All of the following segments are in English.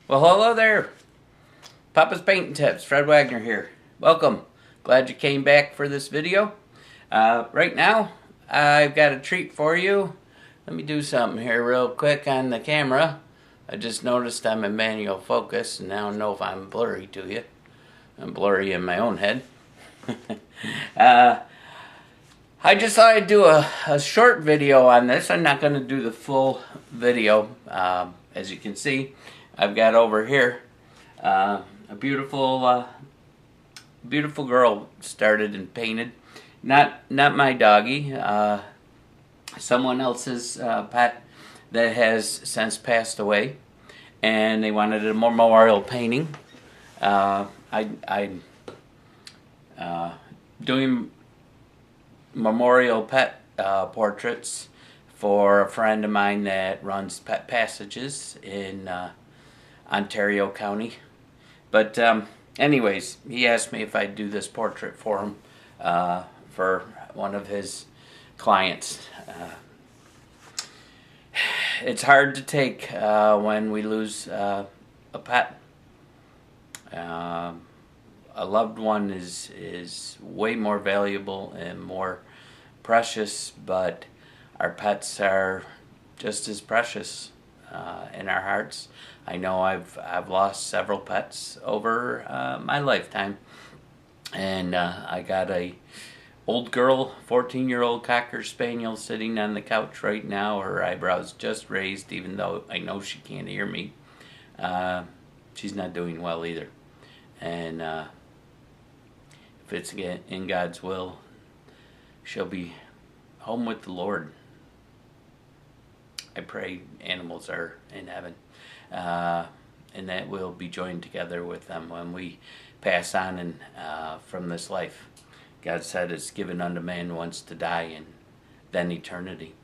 Well, hello there. Papa's Painting Tips, Fred Wagner here. Welcome. Glad you came back for this video. Right now, I've got a treat for you. Let me do something here real quick on the camera. I just noticed I'm in manual focus, and now I know if I'm blurry to you. I'm blurry in my own head. I just thought I'd do a short video on this. I'm not going to do the full video. As you can see, I've got over here a beautiful girl started and painted. Not my doggy. Someone else's pet that has since passed away, and they wanted a memorial painting. I'm doing memorial pet portraits for a friend of mine that runs Pet Passages in Ontario County. But anyways, he asked me if I'd do this portrait for him for one of his clients. It's hard to take when we lose a pet. A loved one is way more valuable and more precious, but our pets are just as precious in our hearts. I know I've lost several pets over my lifetime, and I got a old girl, 14-year-old Cocker Spaniel sitting on the couch right now. Her eyebrows just raised, even though I know she can't hear me. She's not doing well either, and if it's in God's will, she'll be home with the Lord. I pray animals are in heaven, and that we'll be joined together with them when we pass on and from this life. God said it's given unto man once to die and then eternity.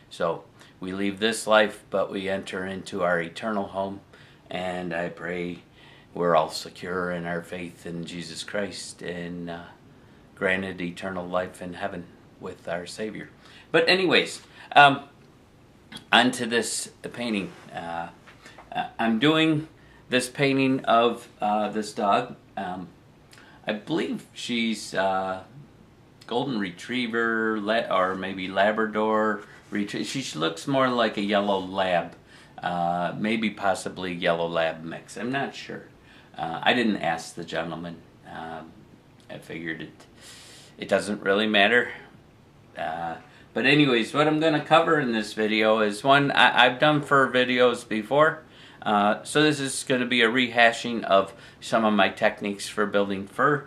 So we leave this life, but we enter into our eternal home, and I pray we're all secure in our faith in Jesus Christ and granted eternal life in heaven with our Savior. But anyways, on to this painting. I'm doing this painting of this dog. I believe she's golden retriever or maybe Labrador retriever. She looks more like a yellow lab, maybe possibly yellow lab mix. I'm not sure. I didn't ask the gentleman. I figured it doesn't really matter. But anyways, what I'm going to cover in this video is one I've done fur videos before. So this is going to be a rehashing of some of my techniques for building fur.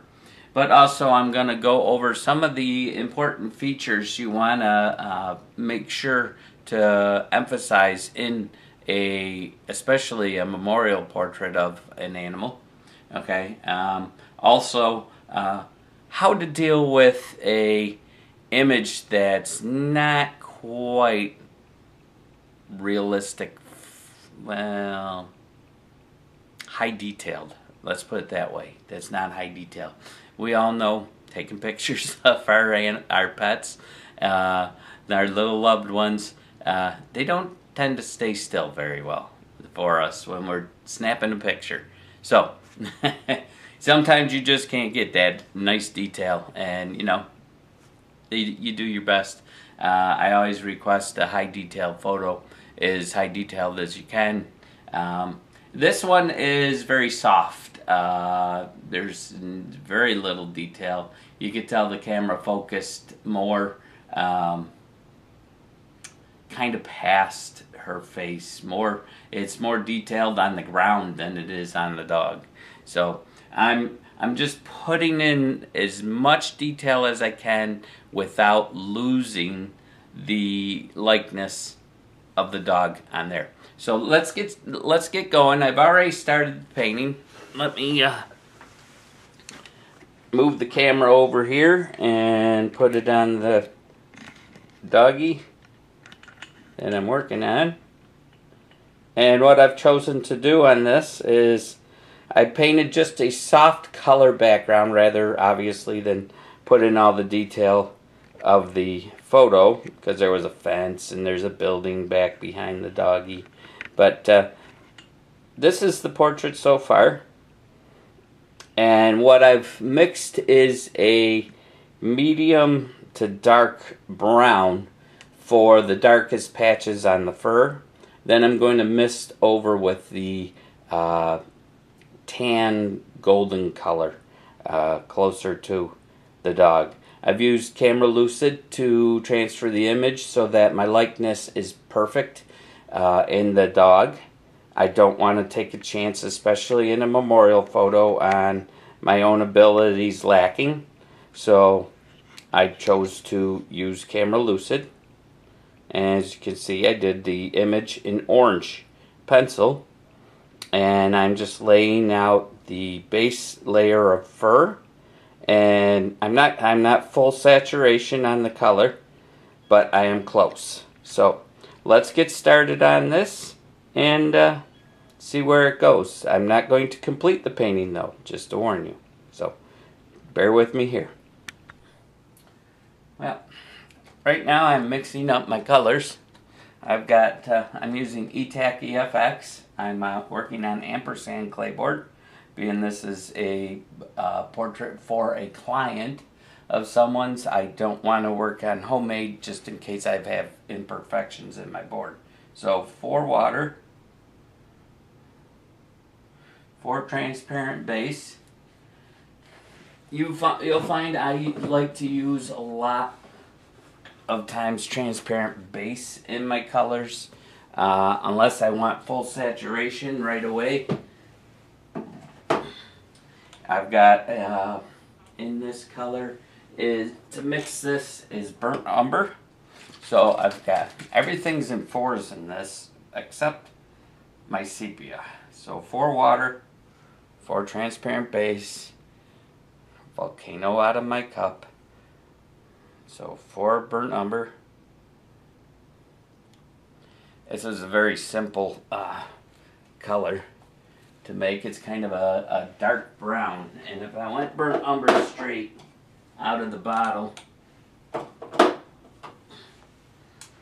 But also I'm going to go over some of the important features you want to make sure to emphasize in especially a memorial portrait of an animal. Okay. Also, how to deal with a image that's not quite realistic, well, high detailed. Let's put it that way. That's not high detail. We all know taking pictures of our pets, our little loved ones, they don't tend to stay still very well for us when we're snapping a picture. So sometimes you just can't get that nice detail, and you know, you do your best. I always request a high detail photo, as high detailed as you can. This one is very soft. There's very little detail. You could tell the camera focused more kind of past her face. It's more detailed on the ground than it is on the dog. So I'm just putting in as much detail as I can without losing the likeness of the dog on there. So let's get going. I've already started painting. Let me move the camera over here and put it on the doggy that I'm working on. And what I've chosen to do on this is I painted just a soft color background rather obviously than put in all the detail of the photo, because there was a fence and there's a building back behind the doggy. But this is the portrait so far. And what I've mixed is a medium to dark brown for the darkest patches on the fur. Then I'm going to mist over with the tan golden color closer to the dog. I've used Camera Lucid to transfer the image so that my likeness is perfect in the dog. I don't want to take a chance, especially in a memorial photo, on my own abilities lacking. So I chose to use Camera Lucid. And as you can see, I did the image in orange pencil. And I'm just laying out the base layer of fur. And I'm not full saturation on the color, but I am close. So let's get started on this and see where it goes. I'm not going to complete the painting though, just to warn you. So bear with me here. Well, right now I'm mixing up my colors. I'm using E'tac EFX. I'm working on ampersand Claybord, being this is a portrait for a client of someone's. I don't want to work on homemade just in case I have imperfections in my board. So 4 water, 4 transparent base. You'll find I like to use a lot of times transparent base in my colors, unless I want full saturation right away. I've got in this color is to mix this is burnt umber. So I've got everything's in 4s in this except my sepia. So 4 water, 4 transparent base, volcano out of my cup. So 4 burnt umber. This is a very simple color to make. It's kind of a dark brown, and if I went burnt umber straight out of the bottle,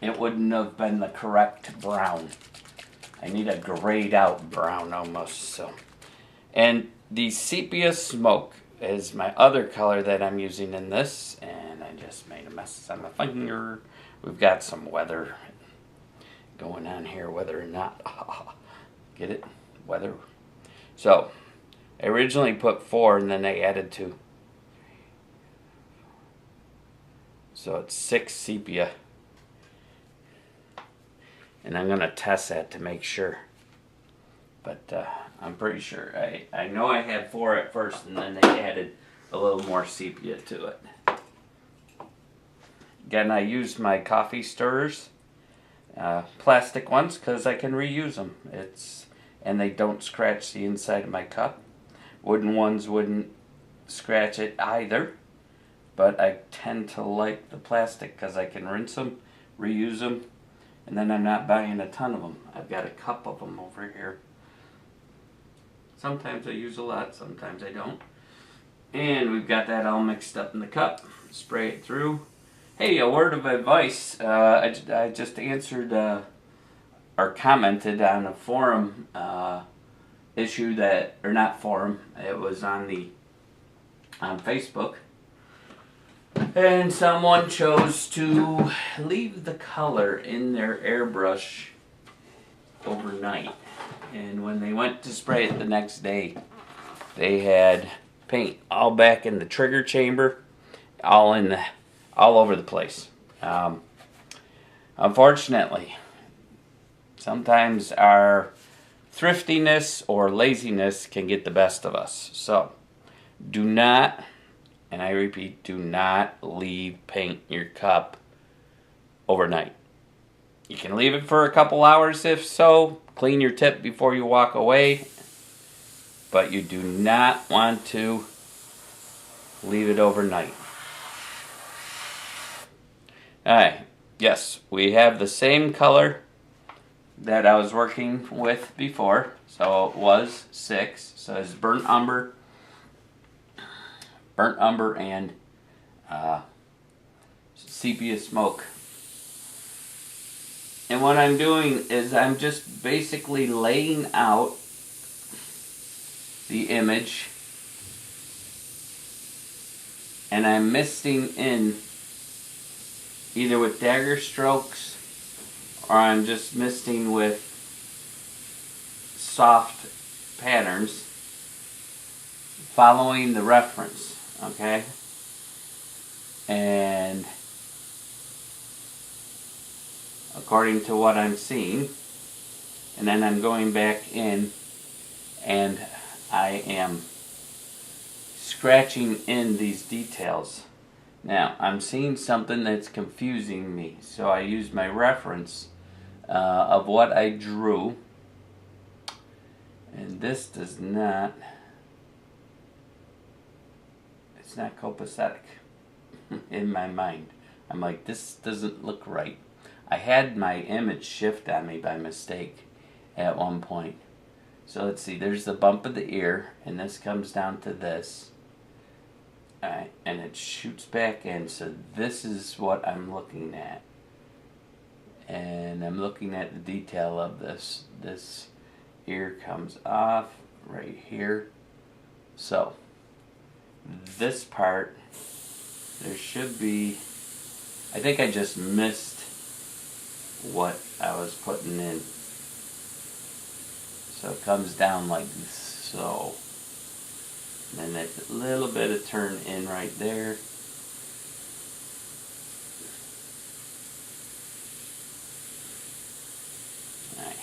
it wouldn't have been the correct brown. I need a grayed out brown almost. So, and the sepia smoke is my other color that I'm using in this, and I just made a mess on my finger. We've got some weather going on here, whether or not. Get it? Weather. So I originally put 4 and then I added 2. So it's 6 sepia. And I'm going to test that to make sure. But I'm pretty sure. I know I had 4 at first and then they added a little more sepia to it. Again, I used my coffee stirrers, plastic ones, because I can reuse them. And they don't scratch the inside of my cup. Wooden ones wouldn't scratch it either. But I tend to like the plastic because I can rinse them, reuse them, and then I'm not buying a ton of them. I've got a cup of them over here. Sometimes I use a lot, sometimes I don't. And we've got that all mixed up in the cup. Spray it through. Hey, a word of advice. I just answered or commented on a forum issue that, or not forum, it was on Facebook. And someone chose to leave the color in their airbrush overnight. And when they went to spray it the next day, they had paint all back in the trigger chamber, all over the place. Unfortunately, sometimes our thriftiness or laziness can get the best of us. So do not, and I repeat, do not leave paint in your cup overnight. You can leave it for a couple hours if so. Clean your tip before you walk away. But you do not want to leave it overnight. Alright, yes, we have the same color that I was working with before. So it was 6. So it's burnt umber and sepia smoke. And what I'm doing is I'm just basically laying out the image, and I'm misting in either with dagger strokes or I'm just misting with soft patterns following the reference, okay? And according to what I'm seeing, and then I'm going back in and I am scratching in these details. Now I'm seeing something that's confusing me, so I use my reference of what I drew, and this does not, it's not copacetic in my mind. I'm like, this doesn't look right. I had my image shift on me by mistake at one point. So let's see, there's the bump of the ear, and this comes down to this. Alright, and it shoots back in, so this is what I'm looking at. And I'm looking at the detail of this. This ear comes off right here. So, this part, there should be, I think I just missed what I was putting in. So it comes down like so. And then a little bit of turn in right there. Alright.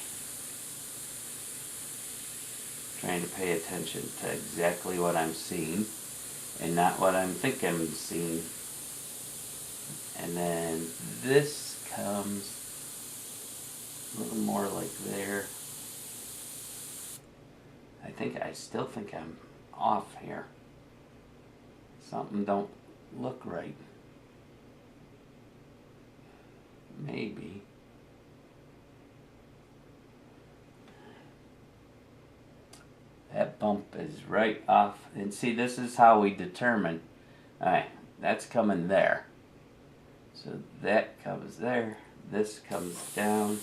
Trying to pay attention to exactly what I'm seeing and not what I'm thinking I'm seeing. And then this comes a little more like there. I still think I'm off here. Something don't look right. Maybe. That bump is right off. And see, this is how we determine. Alright, that's coming there. So that comes there. This comes down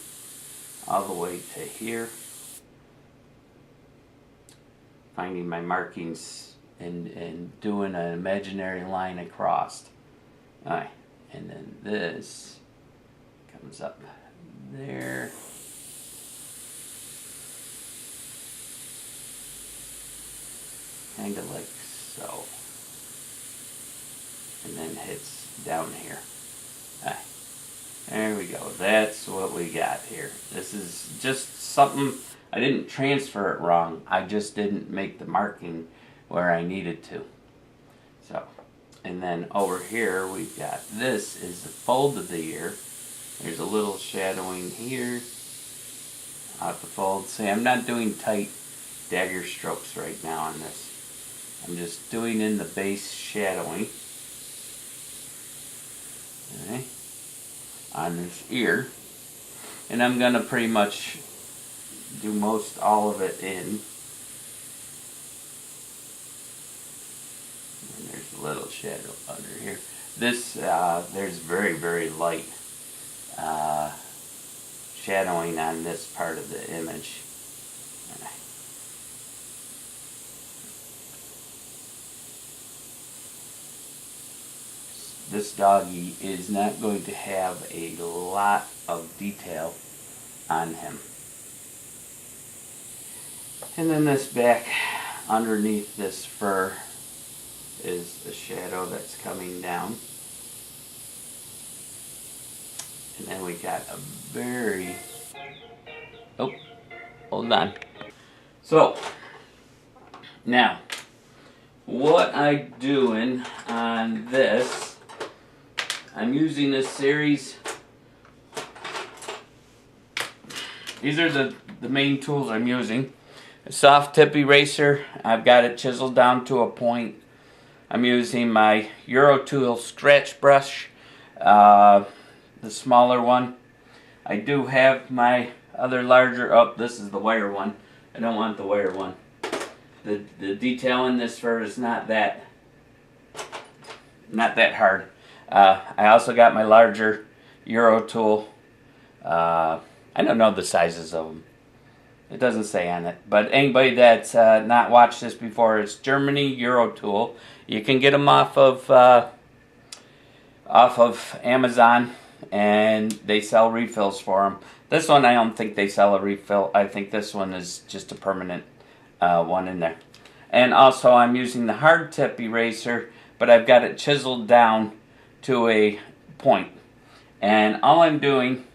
all the way to here. Finding my markings and doing an imaginary line across. Alright, and then this comes up there. Kind of like so. And then hits down here. Alright, there we go. That's what we got here. This is just something. I didn't transfer it wrong. I just didn't make the marking where I needed to. So, and then over here we've got, this is the fold of the ear. There's a little shadowing here. Out the fold. See, I'm not doing tight dagger strokes right now on this. I'm just doing in the base shadowing. Okay. On this ear. And I'm going to pretty much do most all of it in. And there's a little shadow under here. This, there's very, very light shadowing on this part of the image. This doggy is not going to have a lot of detail on him. And then this back underneath this fur is the shadow that's coming down. And then we got a very, oh, hold on. So, now, what I'm doing on this, I'm using this series. These are the main tools I'm using. A soft tip eraser, I've got it chiseled down to a point. I'm using my Euro Tool scratch brush, the smaller one. I do have my other larger, oh, this is the wire one. I don't want the wire one. The detail in this fur is not that hard. I also got my larger Euro Tool. I don't know the sizes of them. It doesn't say on it. But anybody that's not watched this before, it's Germany Euro tool. You can get them off of Amazon, and they sell refills for them. This one, I don't think they sell a refill. I think this one is just a permanent one in there. And also, I'm using the hard tip eraser, but I've got it chiseled down to a point. And all I'm doing,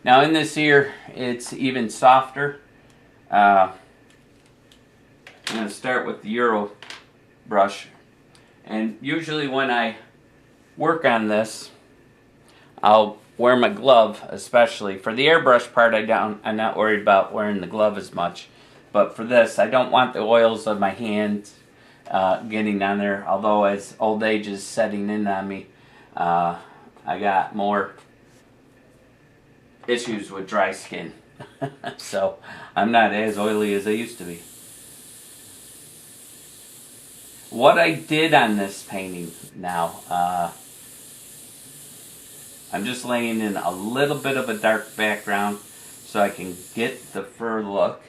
now in this ear, it's even softer. I'm going to start with the Euro brush. And usually when I work on this, I'll wear my glove, especially. For the airbrush part, I'm not worried about wearing the glove as much. But for this, I don't want the oils of my hands getting on there. Although as old age is setting in on me, I got more issues with dry skin. So I'm not as oily as I used to be. What I did on this painting now, I'm just laying in a little bit of a dark background so I can get the fur look.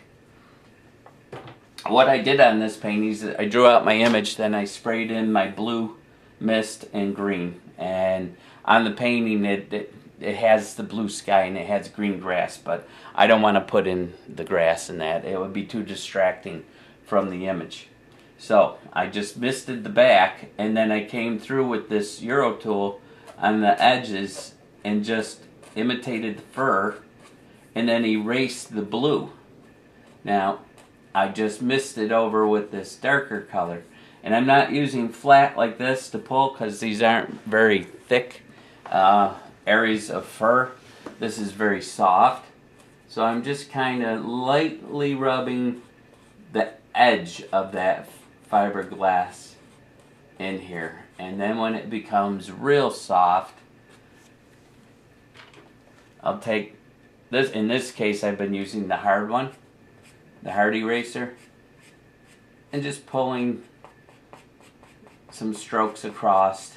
What I did on this painting is I drew out my image, then I sprayed in my blue mist and green. And on the painting it has the blue sky and it has green grass, but I don't want to put in the grass in that. It would be too distracting from the image. So I just misted the back, and then I came through with this Euro tool on the edges and just imitated the fur and then erased the blue. Now I just misted over with this darker color, and I'm not using flat like this to pull because these aren't very thick areas of fur. This is very soft, so I'm just kind of lightly rubbing the edge of that fiberglass in here, and then when it becomes real soft, I'll take this. In this case, I've been using the hard one, the hard eraser, and just pulling some strokes across.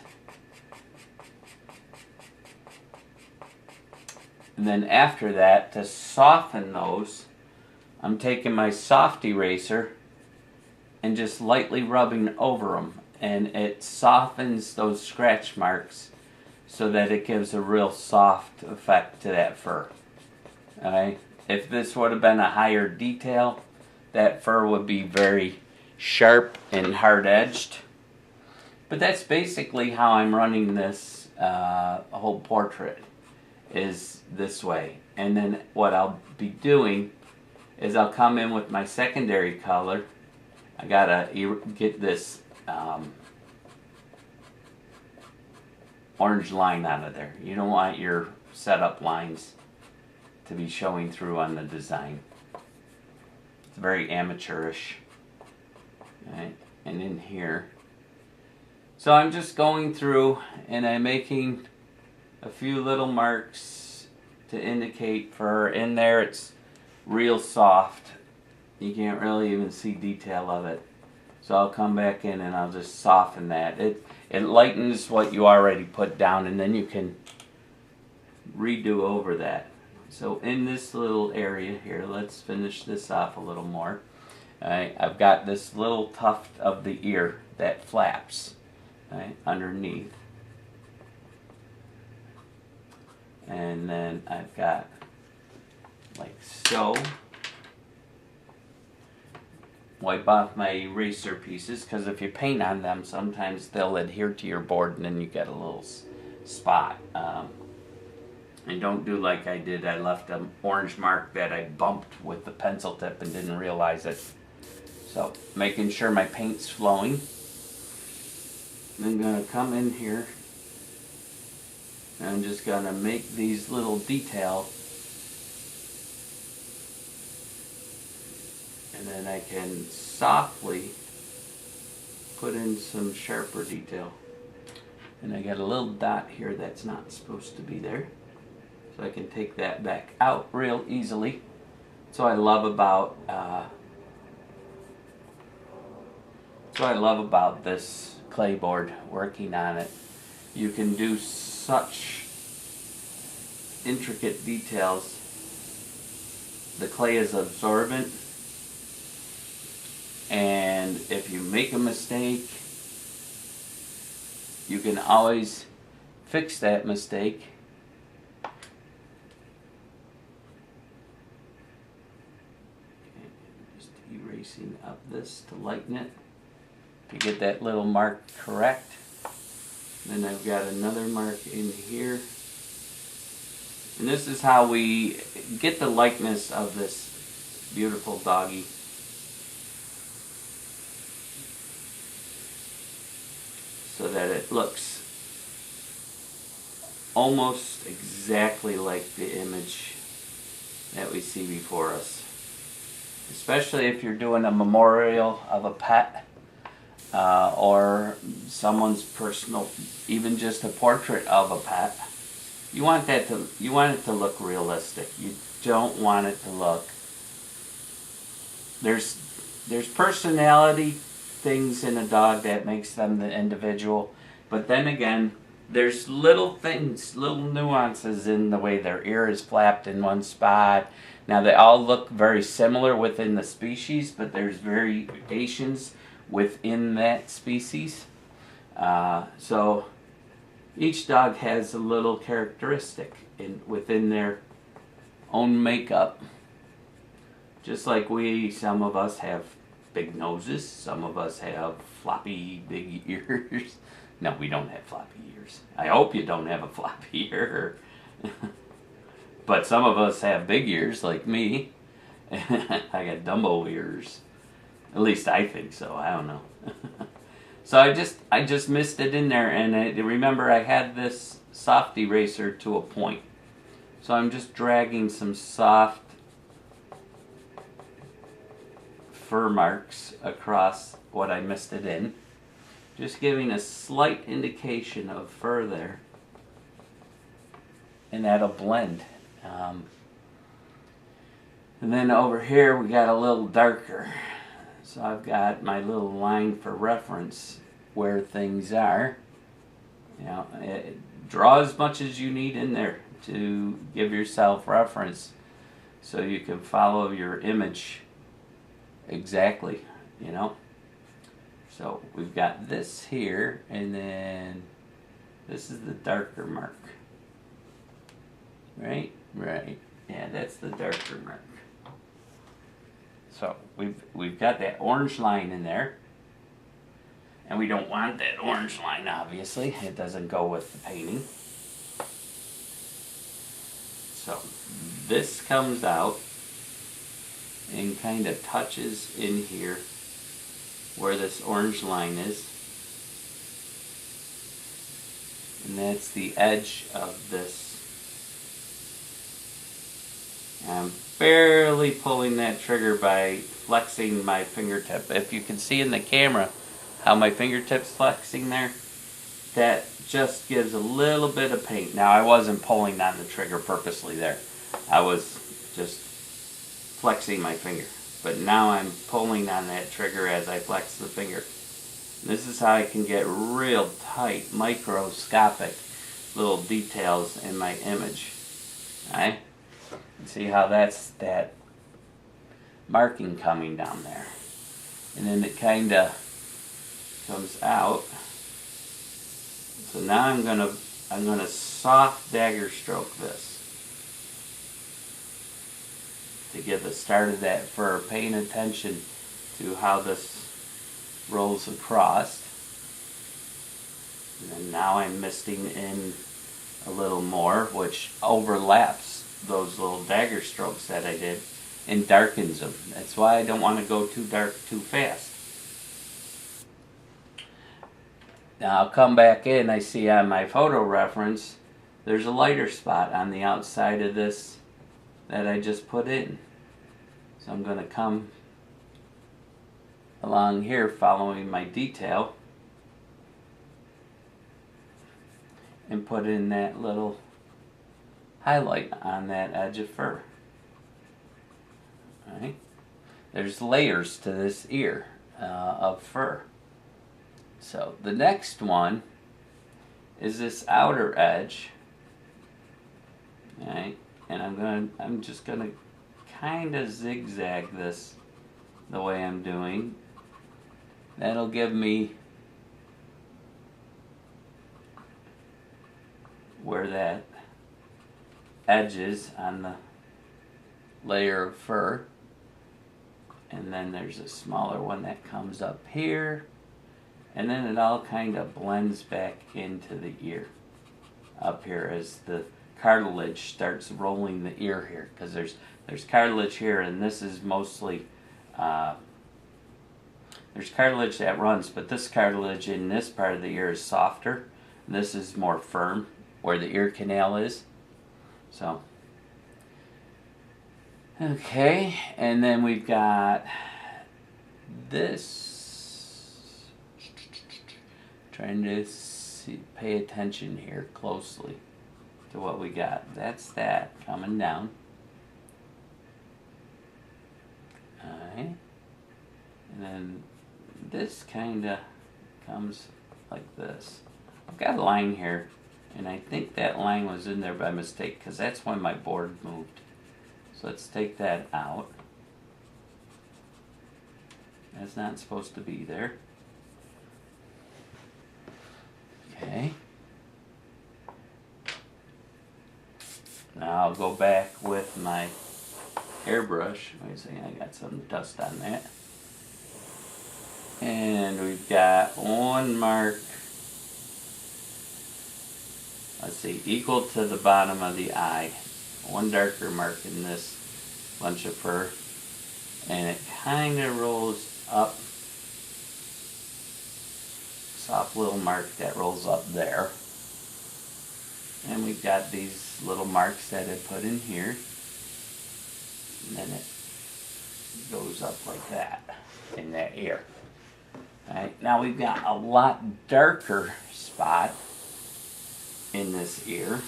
And then after that, to soften those, I'm taking my soft eraser and just lightly rubbing over them, and it softens those scratch marks so that it gives a real soft effect to that fur. Alright? If this would have been a higher detail, that fur would be very sharp and hard-edged. But that's basically how I'm running this whole portrait, is this way. And then what I'll be doing is I'll come in with my secondary color. I gotta get this orange line out of there. You don't want your setup lines to be showing through on the design. It's very amateurish. Right? And in here, so I'm just going through and I'm making a few little marks to indicate fur. In there it's real soft. You can't really even see detail of it. So I'll come back in and I'll just soften that. It lightens what you already put down, and then you can redo over that. So in this little area here, let's finish this off a little more. I've got this little tuft of the ear that flaps underneath. And then I've got like so. Wipe off my eraser pieces, because if you paint on them, sometimes they'll adhere to your board and then you get a little spot. And don't do like I did. I left an orange mark that I bumped with the pencil tip and didn't realize it. So making sure my paint's flowing. I'm going to come in here and I'm just going to make these little details. And then I can softly put in some sharper detail. And I got a little dot here that's not supposed to be there. So I can take that back out real easily. So I love about this Claybord, working on it. You can do such intricate details the clay is absorbent, and if you make a mistake, you can always fix that mistake. Just erasing up this to lighten it to get that little mark correct. Then I've got another mark in here. And this is how we get the likeness of this beautiful doggy. So that it looks almost exactly like the image that we see before us. Especially if you're doing a memorial of a pet or someone's personal, even just a portrait of a pet. You want it to look realistic. You don't want it to look. There's personality things in a dog that makes them the individual, but then again, there's little things, little nuances in the way their ear is flapped in one spot. Now they all look very similar within the species, but there's variations within that species. So each dog has a little characteristic within their own makeup. Just like some of us have big noses, some of us have floppy big ears. No, we don't have floppy ears. I hope you don't have a floppy ear. But some of us have big ears like me. I got Dumbo ears. At least I think so. I don't know. So I just missed it in there, and remember I had this soft eraser to a point. So I'm just dragging some soft fur marks across what I missed it in. Just giving a slight indication of fur there. And that'll blend. And then over here we got a little darker. So I've got my little line for reference where things are. You know, draw as much as you need in there to give yourself reference so you can follow your image exactly, you know. So we've got this here, and then this is the darker mark. Right? Right. Yeah, that's the darker mark. So we've got that orange line in there. And we don't want that orange line, obviously. It doesn't go with the painting. So this comes out and kind of touches in here where this orange line is. And that's the edge of this. And I'm barely pulling that trigger by flexing my fingertip. If you can see in the camera how my fingertip's flexing there, that just gives a little bit of paint. Now I wasn't pulling on the trigger purposely there. I was just flexing my finger. But now I'm pulling on that trigger as I flex the finger. This is how I can get real tight, microscopic little details in my image. Alright? See how that's that marking coming down there. And then it kind of comes out. So now I'm gonna soft dagger stroke this to get the start of that fur, paying attention to how this rolls across. And then now I'm misting in a little more, which overlaps those little dagger strokes that I did and darkens them. That's why I don't want to go too dark too fast. Now I'll come back in, I see on my photo reference there's a lighter spot on the outside of this that I just put in. So I'm going to come along here following my detail and put in that little highlight on that edge of fur. Alright? There's layers to this ear of fur. So the next one is this outer edge. Alright? And I'm just gonna kind of zigzag this the way I'm doing. That'll give me where that edge is on the layer of fur. And then there's a smaller one that comes up here. And then it all kind of blends back into the ear up here as the cartilage starts rolling the ear here. Because there's cartilage here, and this is mostly, there's cartilage that runs, but this cartilage in this part of the ear is softer. And this is more firm, where the ear canal is. So, okay, and then we've got this. Trying to pay attention here closely to what we got. That's that coming down. Alright. And then this kind of comes like this. I've got a line here, and I think that line was in there by mistake because that's when my board moved. So let's take that out. That's not supposed to be there. Okay. Now I'll go back with my airbrush. Wait a second, I got some dust on that. And we've got one mark, let's see, equal to the bottom of the eye. One darker mark in this bunch of fur. And it kind of rolls up. Soft little mark that rolls up there. And we've got these little marks that I put in here. And then it goes up like that in that ear. Alright, now we've got a lot darker spot in this ear.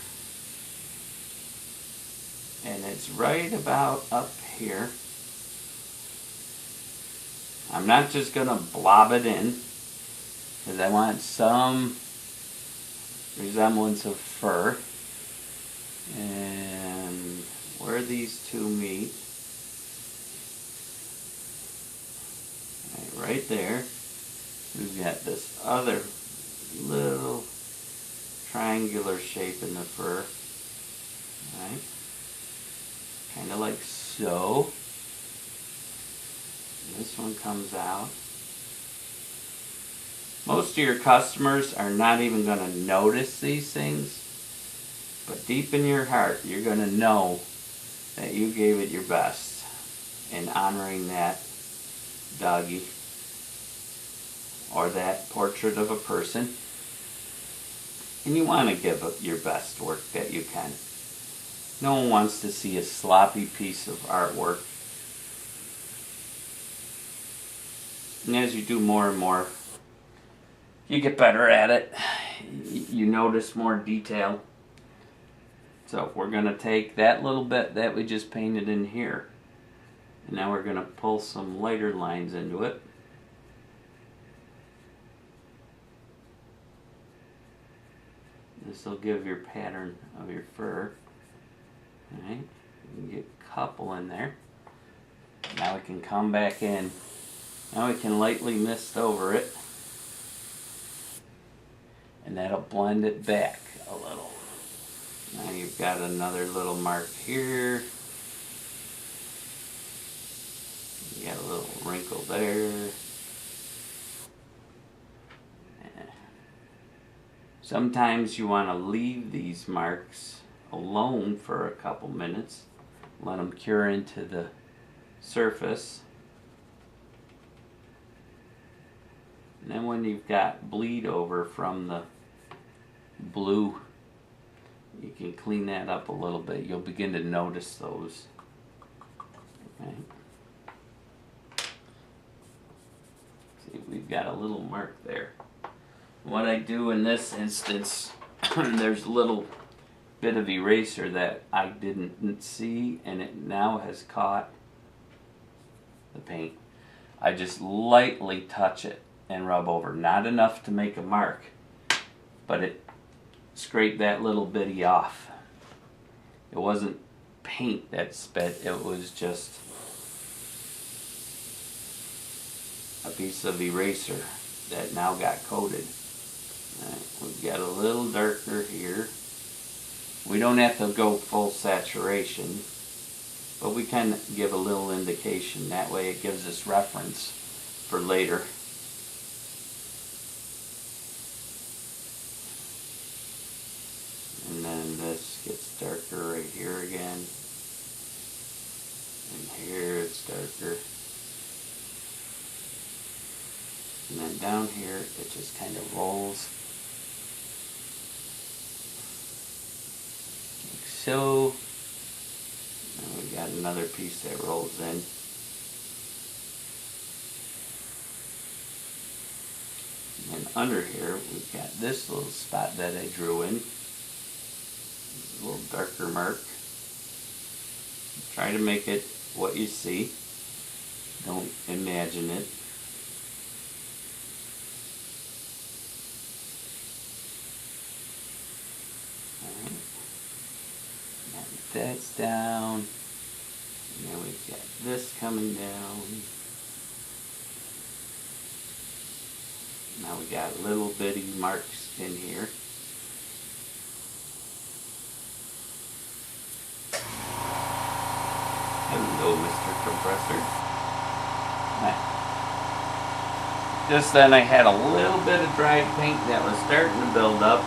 And it's right about up here. I'm not just going to blob it in, because I want some resemblance of fur. And where these two meet, right there, we've got this other little triangular shape in the fur. Right? Kind of like so. This one comes out. Most of your customers are not even going to notice these things, but deep in your heart, you're going to know that you gave it your best in honoring that doggy or that portrait of a person. And you want to give it your best work that you can. No one wants to see a sloppy piece of artwork. And as you do more and more, you get better at it. You notice more detail. So we're going to take that little bit that we just painted in here. And now we're going to pull some lighter lines into it. This will give your pattern of your fur. Alright, you can get a couple in there. Now we can come back in. Now we can lightly mist over it. And that'll blend it back a little. Now you've got another little mark here. You got a little wrinkle there. Sometimes you want to leave these marks alone for a couple minutes. Let them cure into the surface. And then when you've got bleed over from the blue, you can clean that up a little bit. You'll begin to notice those. Okay. See, we've got a little mark there. What I do in this instance, there's a little bit of eraser that I didn't see, and it now has caught the paint. I just lightly touch it and rub over. Not enough to make a mark, but it scraped that little bitty off. It wasn't paint that spit. It was just a piece of eraser that now got coated. Alright, we've got a little darker here. We don't have to go full saturation, but we can give a little indication. That way it gives us reference for later. And then this gets darker right here again. And here it's darker. And then down here it just kind of rolls. Like so. And we got another piece that rolls in. And under here we've got this little spot that I drew in. A little darker mark. Try to make it what you see. Don't imagine it. Alright. Now that's down. And then we've got this coming down. Now we got little bitty marks in here. Hello, Mr. Compressor. Just then I had a little bit of dried paint that was starting to build up.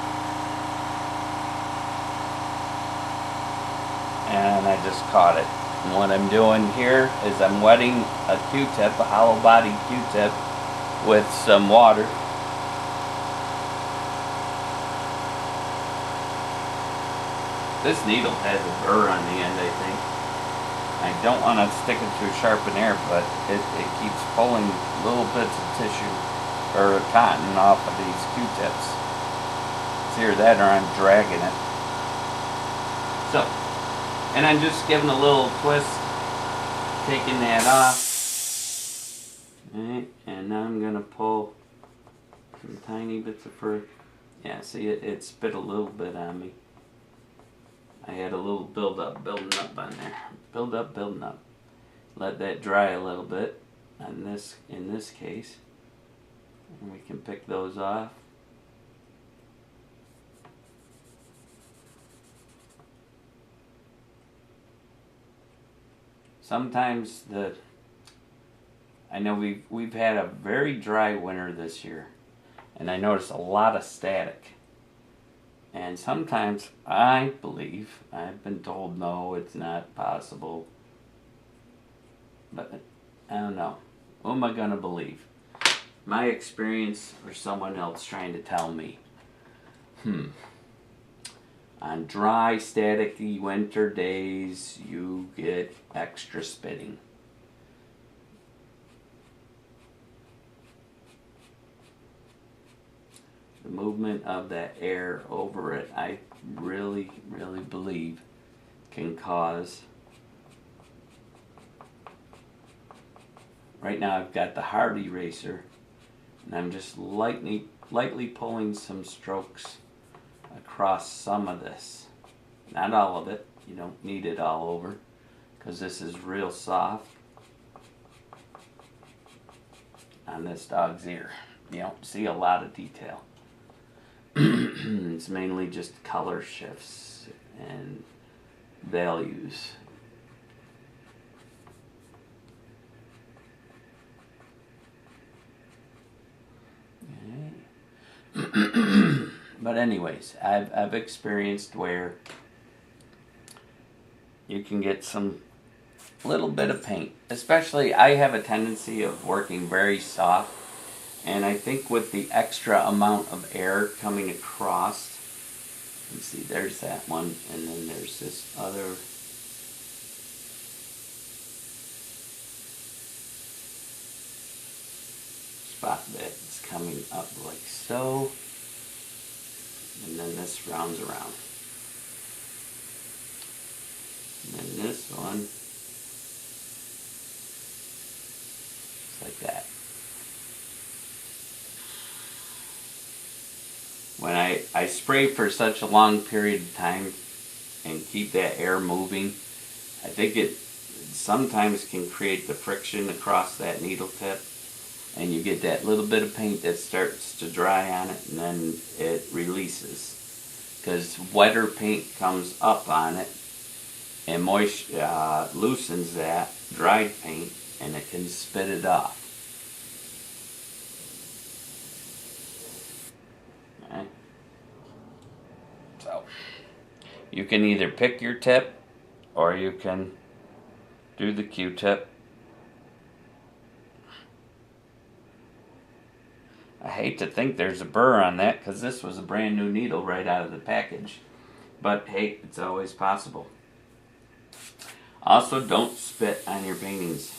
And I just caught it. And what I'm doing here is I'm wetting a Q-tip, a hollow body Q-tip, with some water. This needle has a burr on the end, I think. I don't want to stick it through sharp and air, but it keeps pulling little bits of tissue or cotton off of these Q-tips. It's either that or I'm dragging it. So, and I'm just giving a little twist, taking that off. Alright, and now I'm going to pull some tiny bits of fur. Yeah, see it spit a little bit on me. I had a little building up on there. Building up. Let that dry a little bit on this, in this case. And we can pick those off. Sometimes I know we've had a very dry winter this year, and I noticed a lot of static. And sometimes I believe, I've been told no, it's not possible. But I don't know. Who am I going to believe? My experience or someone else trying to tell me? On dry, staticky winter days, you get extra spitting. The movement of that air over it, I really, really believe can cause. Right now I've got the hard eraser and I'm just lightly pulling some strokes across some of this. Not all of it, you don't need it all over because this is real soft on this dog's ear. You don't see a lot of detail. It's mainly just color shifts and values. But anyways, I've experienced where you can get some little bit of paint. Especially, I have a tendency of working very soft. And I think with the extra amount of air coming across, let's see, there's that one, and then there's this other. Spot that's coming up like so. And then this rounds around. And then this one, just like that. When I spray for such a long period of time and keep that air moving, I think it sometimes can create the friction across that needle tip, and you get that little bit of paint that starts to dry on it, and then it releases. Because wetter paint comes up on it and loosens that dried paint, and it can spit it off. Okay. So you can either pick your tip, or you can do the Q-tip. I hate to think there's a burr on that, because this was a brand new needle right out of the package. But hey, it's always possible. Also, don't spit on your paintings.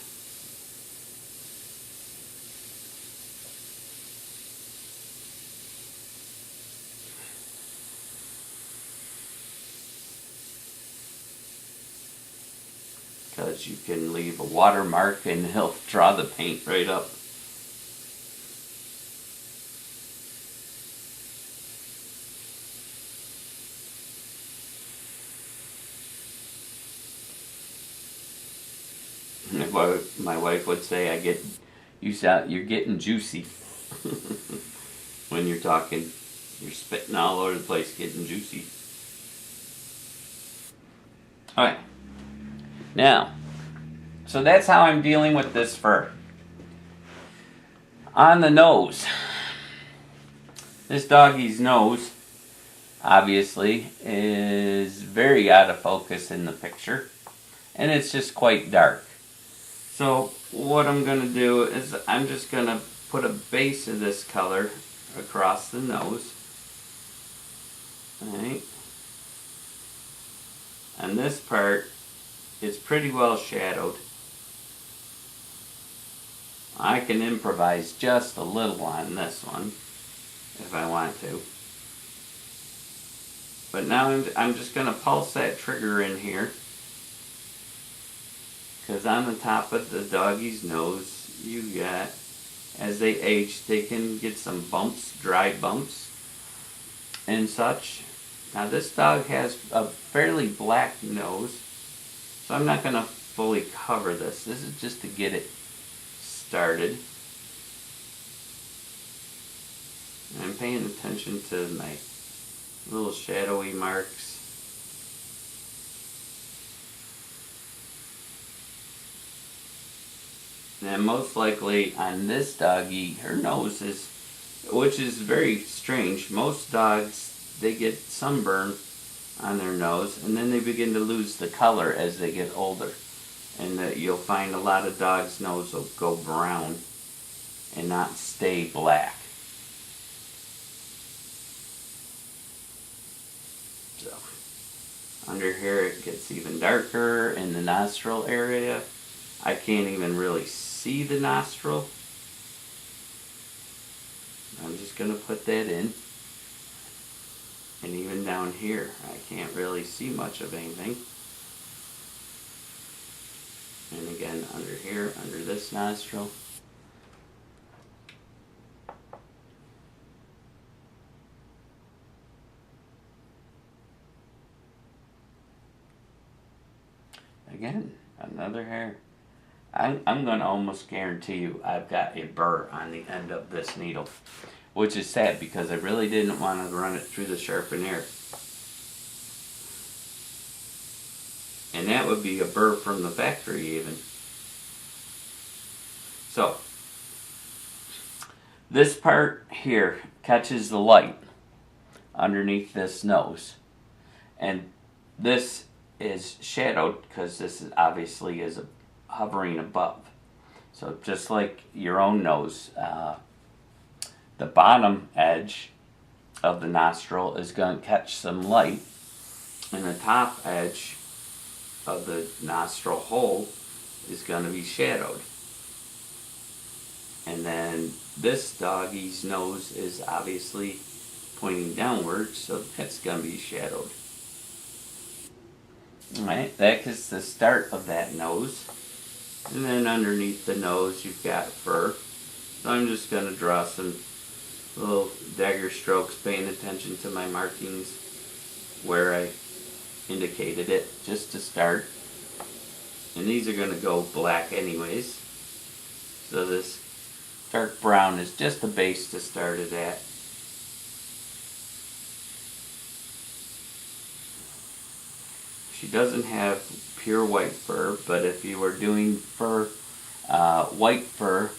Because you can leave a watermark and he'll draw the paint right up. My wife would say, you're getting juicy. When you're talking, you're spitting all over the place, getting juicy. Alright. Now, so that's how I'm dealing with this fur. On the nose. This doggy's nose, obviously, is very out of focus in the picture. And it's just quite dark. So what I'm going to do is I'm just going to put a base of this color across the nose. Alright. And this part is pretty well shadowed. I can improvise just a little on this one if I want to. But now I'm just going to pulse that trigger in here. Because on the top of the doggy's nose, you got, as they age, they can get some bumps, dry bumps, and such. Now this dog has a fairly black nose, so I'm not going to fully cover this. This is just to get it started. And I'm paying attention to my little shadowy marks. And most likely on this doggy, her nose is, which is very strange. Most dogs, they get sunburn on their nose, and then they begin to lose the color as they get older. And you'll find a lot of dogs' nose will go brown and not stay black. So, under here it gets even darker in the nostril area. I can't even really see the nostril. I'm just going to put that in. And even down here, I can't really see much of anything. And again, under here, under this nostril. Again, another hair. I'm going to almost guarantee you I've got a burr on the end of this needle, which is sad because I really didn't want to run it through the sharpener. And that would be a burr from the factory even. So, this part here catches the light underneath this nose. And this is shadowed because this is obviously is hovering above. So just like your own nose, the bottom edge of the nostril is going to catch some light, and the top edge of the nostril hole is going to be shadowed. And then this doggy's nose is obviously pointing downwards, so that's going to be shadowed. Alright, that is the start of that nose. And then underneath the nose you've got fur. So I'm just going to draw some little dagger strokes, paying attention to my markings where I indicated it, just to start. And these are going to go black anyways. So this dark brown is just the base to start it at. She doesn't have pure white fur, but if you were doing fur, white fur,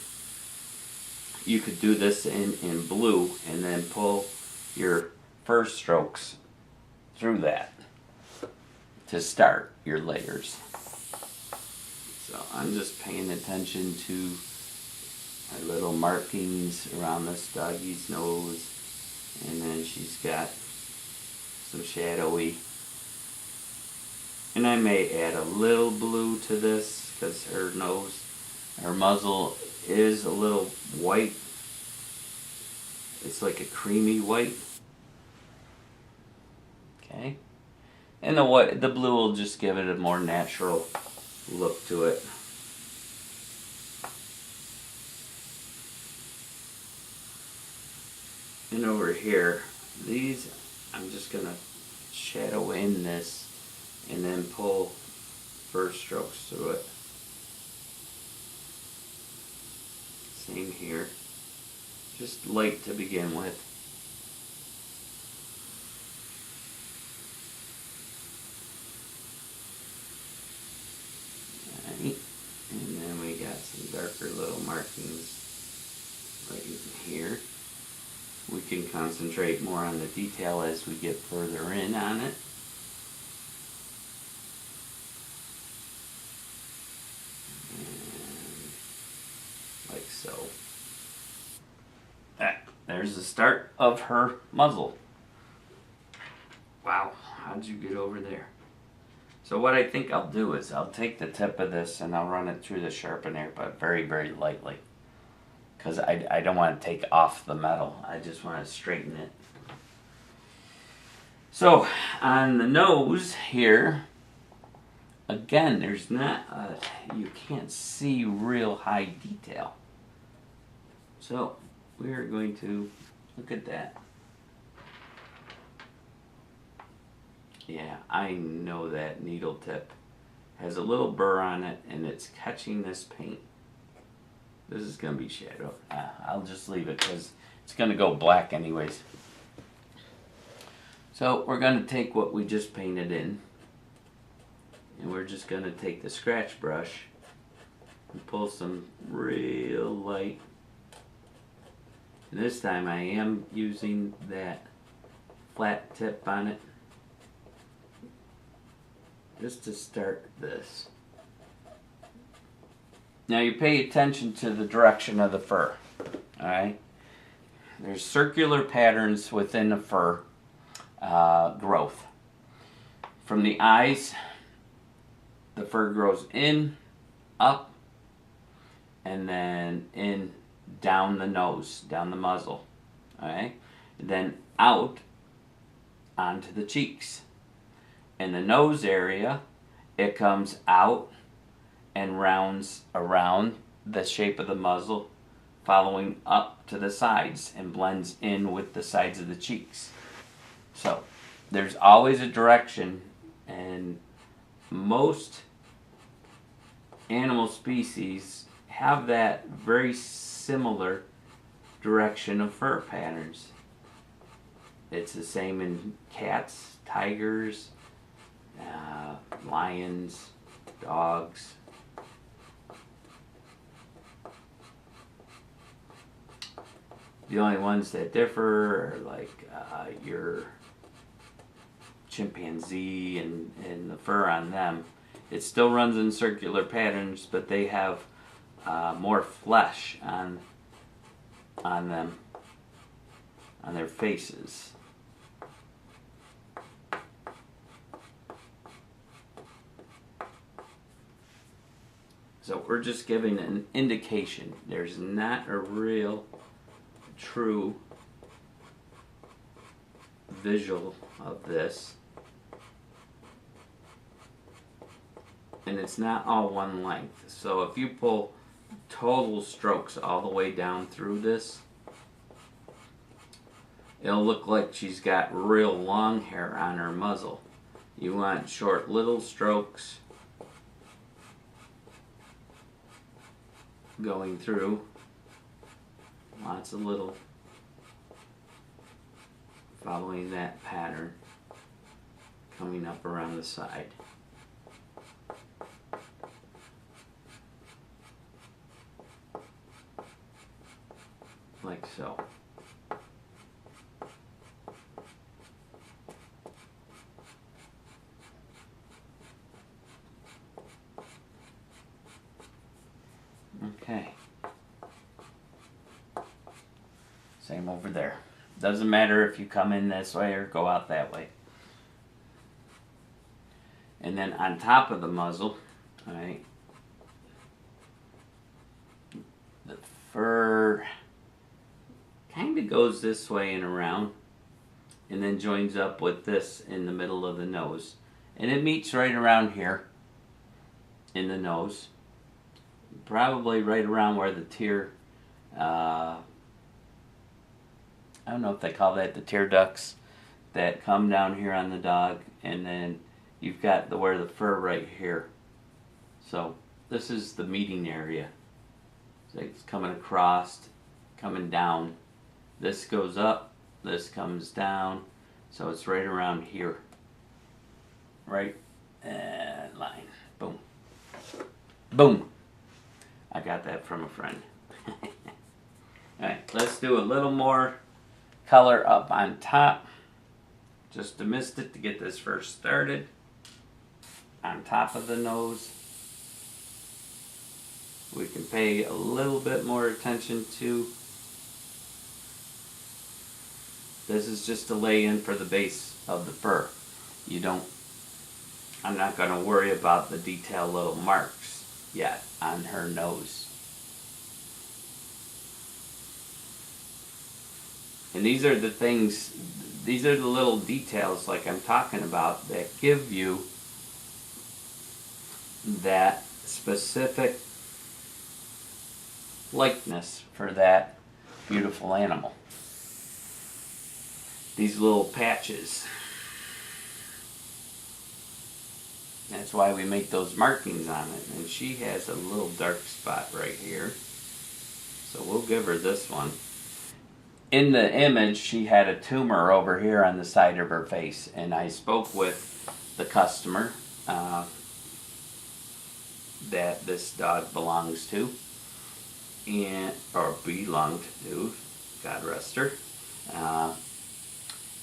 you could do this in blue and then pull your fur strokes through that to start your layers. So I'm just paying attention to my little markings around this doggy's nose, and then she's got some shadowy. And I may add a little blue to this because her nose, her muzzle is a little white. It's like a creamy white. Okay. And the blue will just give it a more natural look to it. And over here, these, I'm just going to shadow in this and then pull fur strokes through it. Same here. Just light to begin with. Alright, and then we got some darker little markings right in here. We can concentrate more on the detail as we get further in on it. Like so. There's the start of her muzzle. Wow, how'd you get over there? So what I think I'll do is I'll take the tip of this and I'll run it through the sharpener, but very, very lightly. Because I don't want to take off the metal. I just want to straighten it. So on the nose here, again, there's not, you can't see real high detail. So we're going to look at that. Yeah, I know that needle tip has a little burr on it and it's catching this paint. This is going to be shadow. I'll just leave it because it's going to go black anyways. So we're going to take what we just painted in and we're just going to take the scratch brush and pull some real light. And this time I am using that flat tip on it just to start this. Now you pay attention to the direction of the fur. Alright? There's circular patterns within the fur growth. From the eyes, the fur grows in, up, and then in, down the nose, down the muzzle. Alright? Then out onto the cheeks. In the nose area, it comes out and rounds around the shape of the muzzle, following up to the sides and blends in with the sides of the cheeks. So there's always a direction, and most animal species have that very similar direction of fur patterns. It's the same in cats, tigers, lions, dogs. The only ones that differ are like your chimpanzee and the fur on them. It still runs in circular patterns, but they have more flesh on them, on their faces. So we're just giving an indication. There's not a real true visual of this, and it's not all one length. So if you pull total strokes all the way down through this, it'll look like she's got real long hair on her muzzle. You want short little strokes going through. Lots of little, following that pattern, coming up around the side. Like so. Okay. Same over there. Doesn't matter if you come in this way or go out that way. And then on top of the muzzle, alright, the fur kind of goes this way and around, and then joins up with this in the middle of the nose. And it meets right around here in the nose. Probably right around where the tear, I don't know if they call that the tear ducts that come down here on the dog, and then you've got where the fur right here. So this is the meeting area. So it's coming across, coming down. This goes up, this comes down, so it's right around here. Right, line, boom, boom. I got that from a friend. Alright, let's do a little more color up on top. Just to mist it to get this first started. On top of the nose. We can pay a little bit more attention to. This is just a lay-in for the base of the fur. I'm not going to worry about the detailed little marks yet on her nose. And these are the things, these are the little details like I'm talking about that give you that specific likeness for that beautiful animal. These little patches. That's why we make those markings on it. And she has a little dark spot right here. So we'll give her this one. In the image, she had a tumor over here on the side of her face. And I spoke with the customer that this dog belongs to. Or belonged to. God rest her.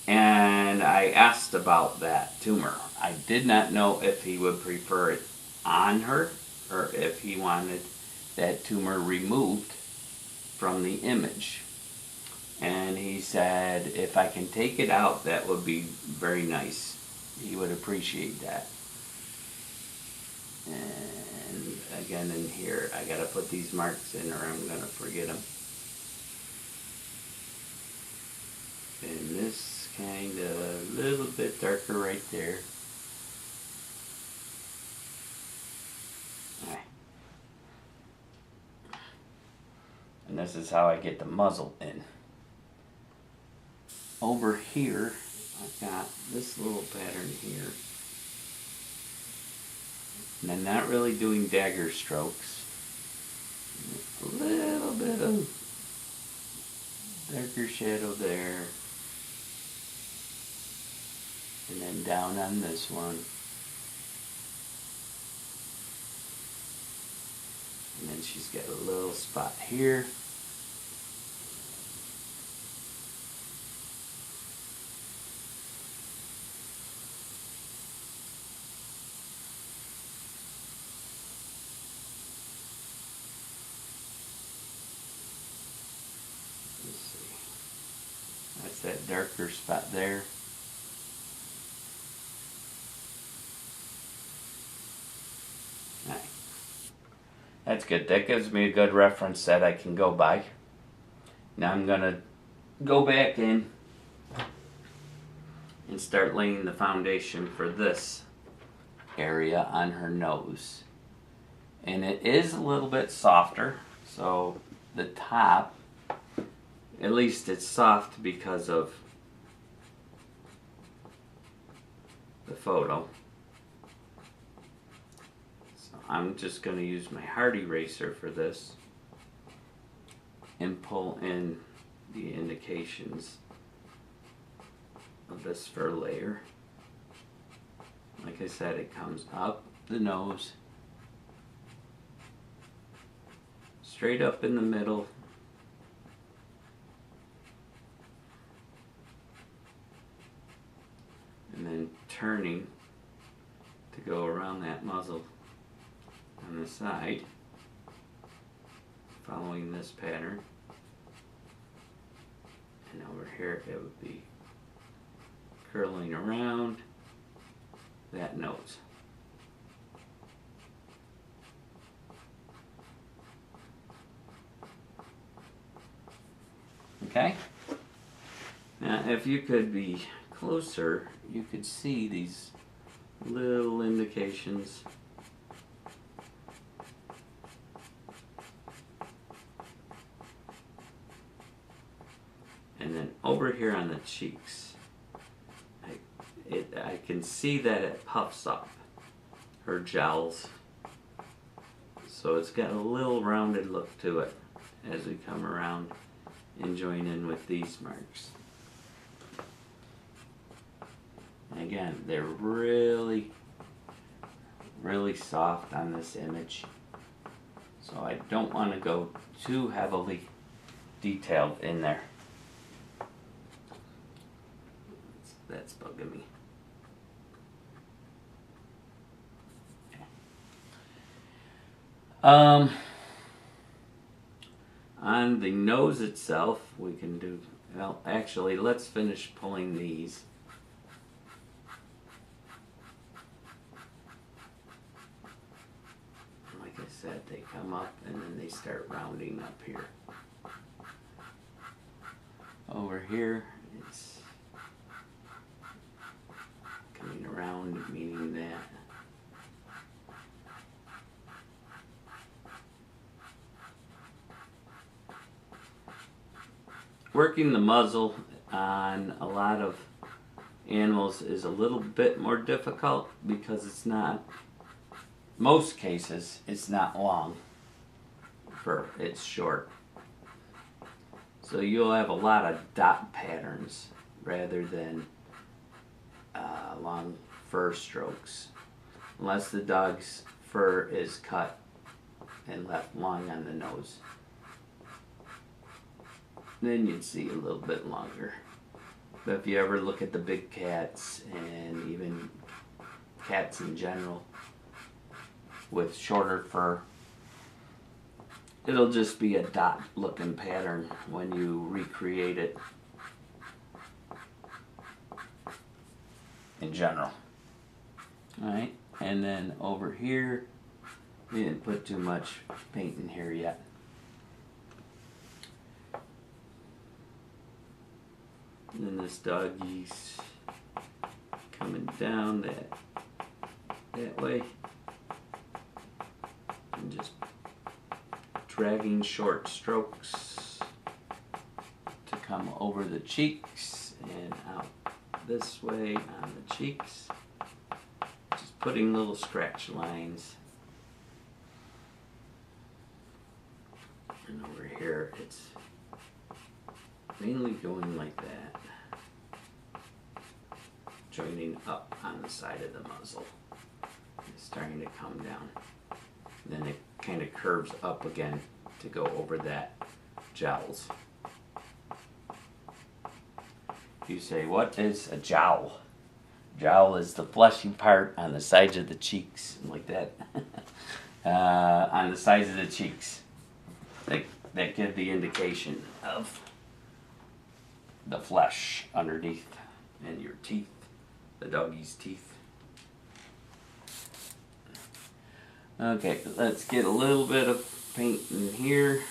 And I asked about that tumor. I did not know if he would prefer it on her or if he wanted that tumor removed from the image. And he said, if I can take it out, that would be very nice. He would appreciate that. And again in here, I gotta put these marks in or I'm gonna forget them. And this kind of a little bit darker right there. Alright. And this is how I get the muzzle in. Over here, I've got this little pattern here. And I'm not really doing dagger strokes. A little bit of darker shadow there. And then down on this one. And then she's got a little spot here. Let's see. That's that darker spot there. That's good. That gives me a good reference that I can go by. Now I'm going to go back in and start laying the foundation for this area on her nose. And it is a little bit softer, so the top, at least it's soft because of the photo. I'm just going to use my hard eraser for this. and pull in the indications of this fur layer. Like I said, it comes up the nose, straight up in the middle, and then turning to go around that muzzle on the side, following this pattern. And over here it would be curling around that nose. Okay? Now if you could be closer, you could see these little indications. And then over here on the cheeks, I can see that it puffs up her jowls. So it's got a little rounded look to it as we come around and join in with these marks. And again, they're really, really soft on this image. So I don't want to go too heavily detailed in there. That's bugging me. Okay. On the nose itself, we can do, well, actually, let's finish pulling these. Like I said, they come up and then they start rounding up here. Over here, it's coming around, meaning that working the muzzle on a lot of animals is a little bit more difficult because it's not, most cases, it's not long fur, it's short. So you'll have a lot of dot patterns rather than long fur strokes, unless the dog's fur is cut and left long on the nose. Then you'd see a little bit longer. But if you ever look at the big cats and even cats in general with shorter fur, it'll just be a dot looking pattern when you recreate it in general. Alright, and then over here, we didn't put too much paint in here yet. And then this doggy's coming down that way and just dragging short strokes to come over the cheeks and out this way on the cheeks, just putting little scratch lines. And over here it's mainly going like that, joining up on the side of the muzzle. It's starting to come down. Then it kind of curves up again to go over that jowls. You say, what is a jowl? Jowl is the fleshy part on the sides of the cheeks, like that. On the sides of the cheeks. That give the indication of the flesh underneath and your teeth, the doggy's teeth. Okay, let's get a little bit of paint in here.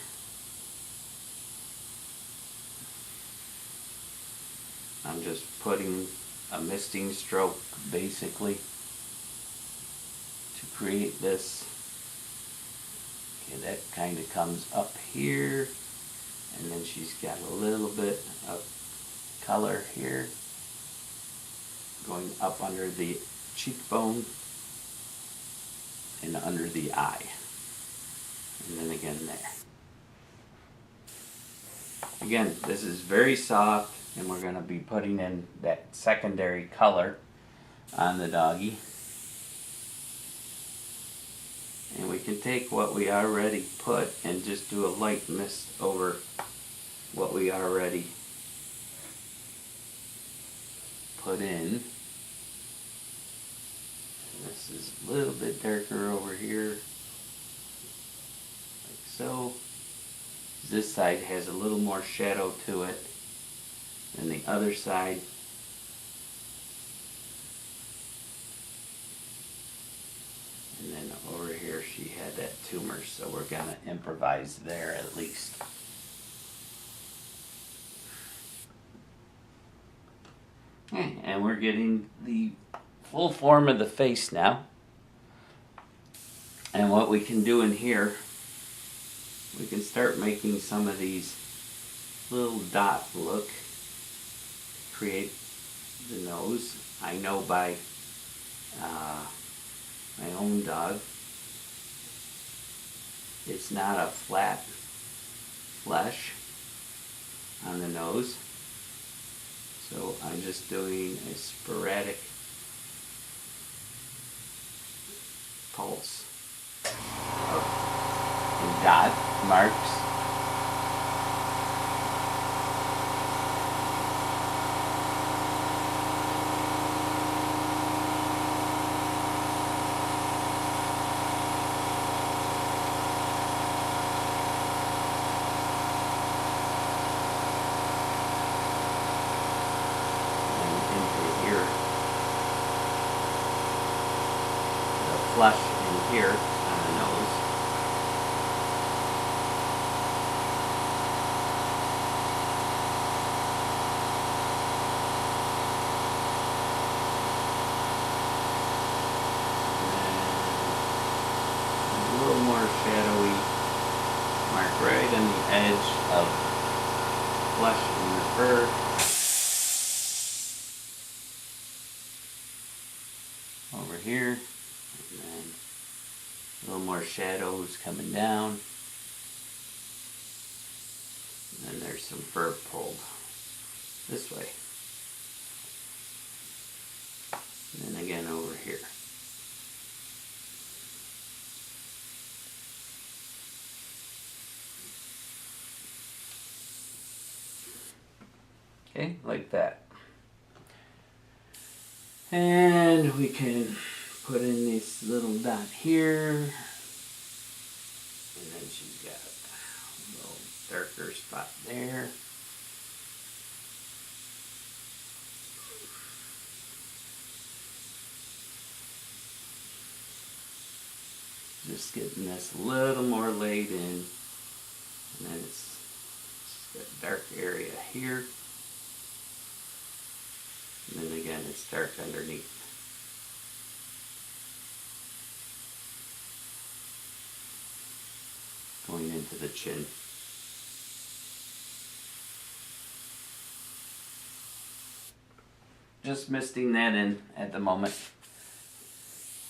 I'm just putting a misting stroke basically to create this. Okay, that kind of comes up here, and then she's got a little bit of color here going up under the cheekbone and under the eye, and then again there. Again, this is very soft, and we're going to be putting in that secondary color on the doggy. And we can take what we already put and just do a light mist over what we already put in. And this is a little bit darker over here, like so. This side has a little more shadow to it than the other side. And then over here she had that tumor, so we're going to improvise there at least. Okay, and we're getting the full form of the face now. And what we can do in here, we can start making some of these little dot look, create the nose. I know by my own dog, it's not a flat flesh on the nose. So I'm just doing a sporadic pulse and dot marks. Flush in here on the nose. And a little more shadowy mark right on the edge of flush in the fur. Over here. And then a little more shadows coming down. And then there's some fur pulled this way. And then again over here. Okay, like that. And we can put in this little dot here, and then she's got a little darker spot there. Just getting this a little more laid in, and then it's just that dark area here, and then again it's dark underneath. Going into the chin. Just misting that in at the moment.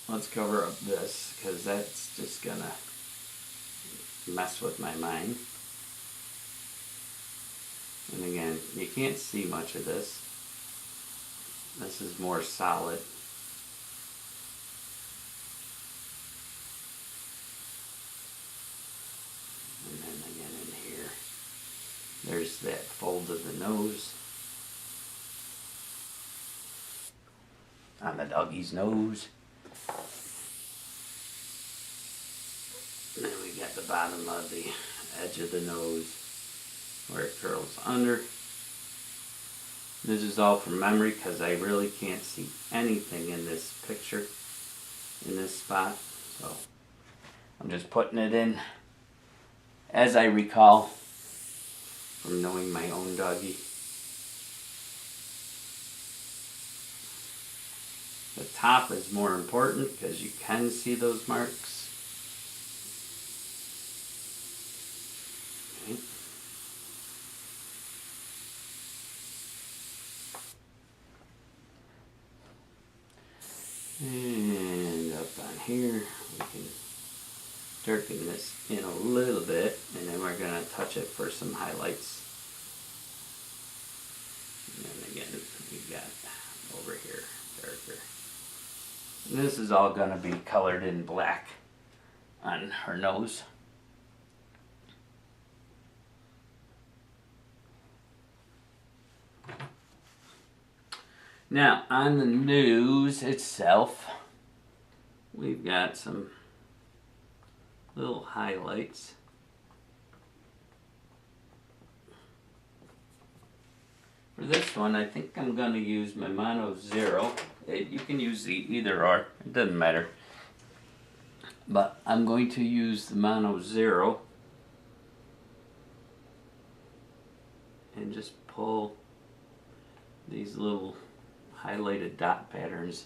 Let's cover up this, because that's just gonna mess with my mind. And again, you can't see much of this. This is more solid. There's that fold of the nose on the doggy's nose. And then we got the bottom of the edge of the nose where it curls under. This is all from memory because I really can't see anything in this picture, in this spot. So I'm just putting it in as I recall from knowing my own doggy. The top is more important because you can see those marks. Okay. And up on here, we can darken this in a little bit, and then we're going to touch it for some highlights again, we got over here, darker. And this is all going to be colored in black on her nose. Now, on the nose itself, we've got some little highlights. For this one, I think I'm going to use my Mono Zero. You can use either or, it doesn't matter. But I'm going to use the Mono Zero and just pull these little highlighted dot patterns.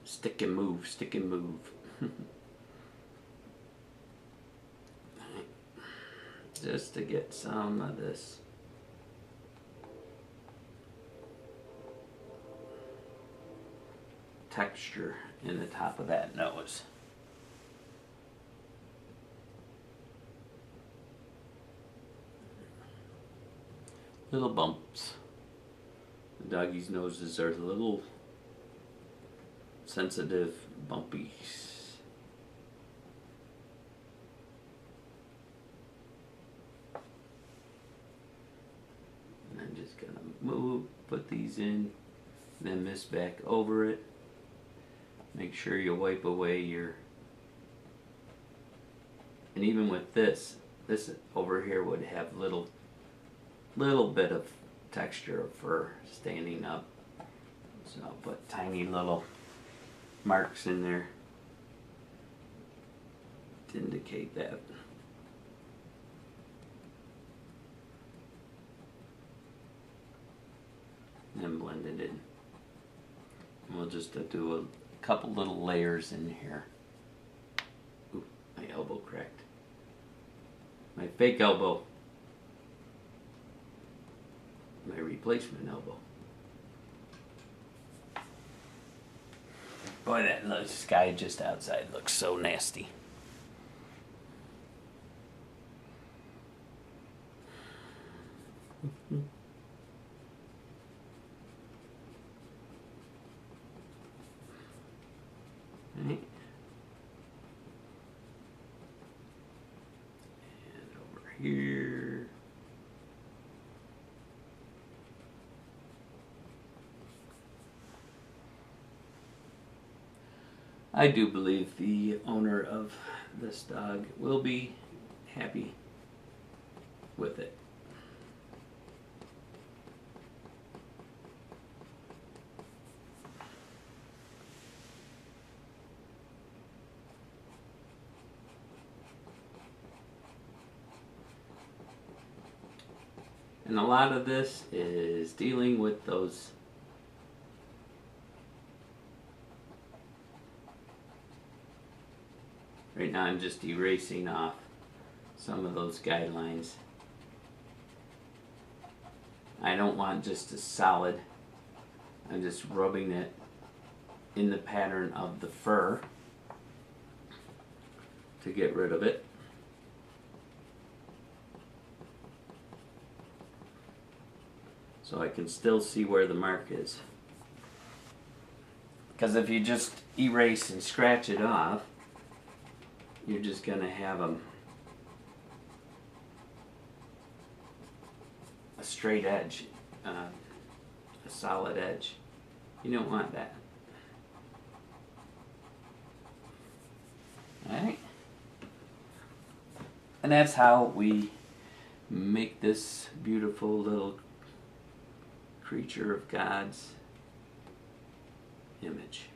Stick and move, stick and move. Just to get some of this texture in the top of that nose. Little bumps. The doggy's noses are little sensitive bumpies. And I'm just gonna put these in, then mist back over it. Make sure you wipe away your, and even with this over here would have little bit of texture of fur standing up. So I'll put tiny little marks in there to indicate that. And then blend it in. And we'll just do a couple little layers in here. Ooh, my elbow cracked. My fake elbow. My replacement elbow. Boy, that sky just outside looks so nasty. Right. And over here. I do believe the owner of this dog will be happy with it. And a lot of this is dealing with those right now. I'm just erasing off some of those guidelines. I don't want just a solid. I'm just rubbing it in the pattern of the fur to get rid of it. So I can still see where the mark is. Because if you just erase and scratch it off, you're just going to have a straight edge, a solid edge. You don't want that. Alright? And that's how we make this beautiful little creature of God's image.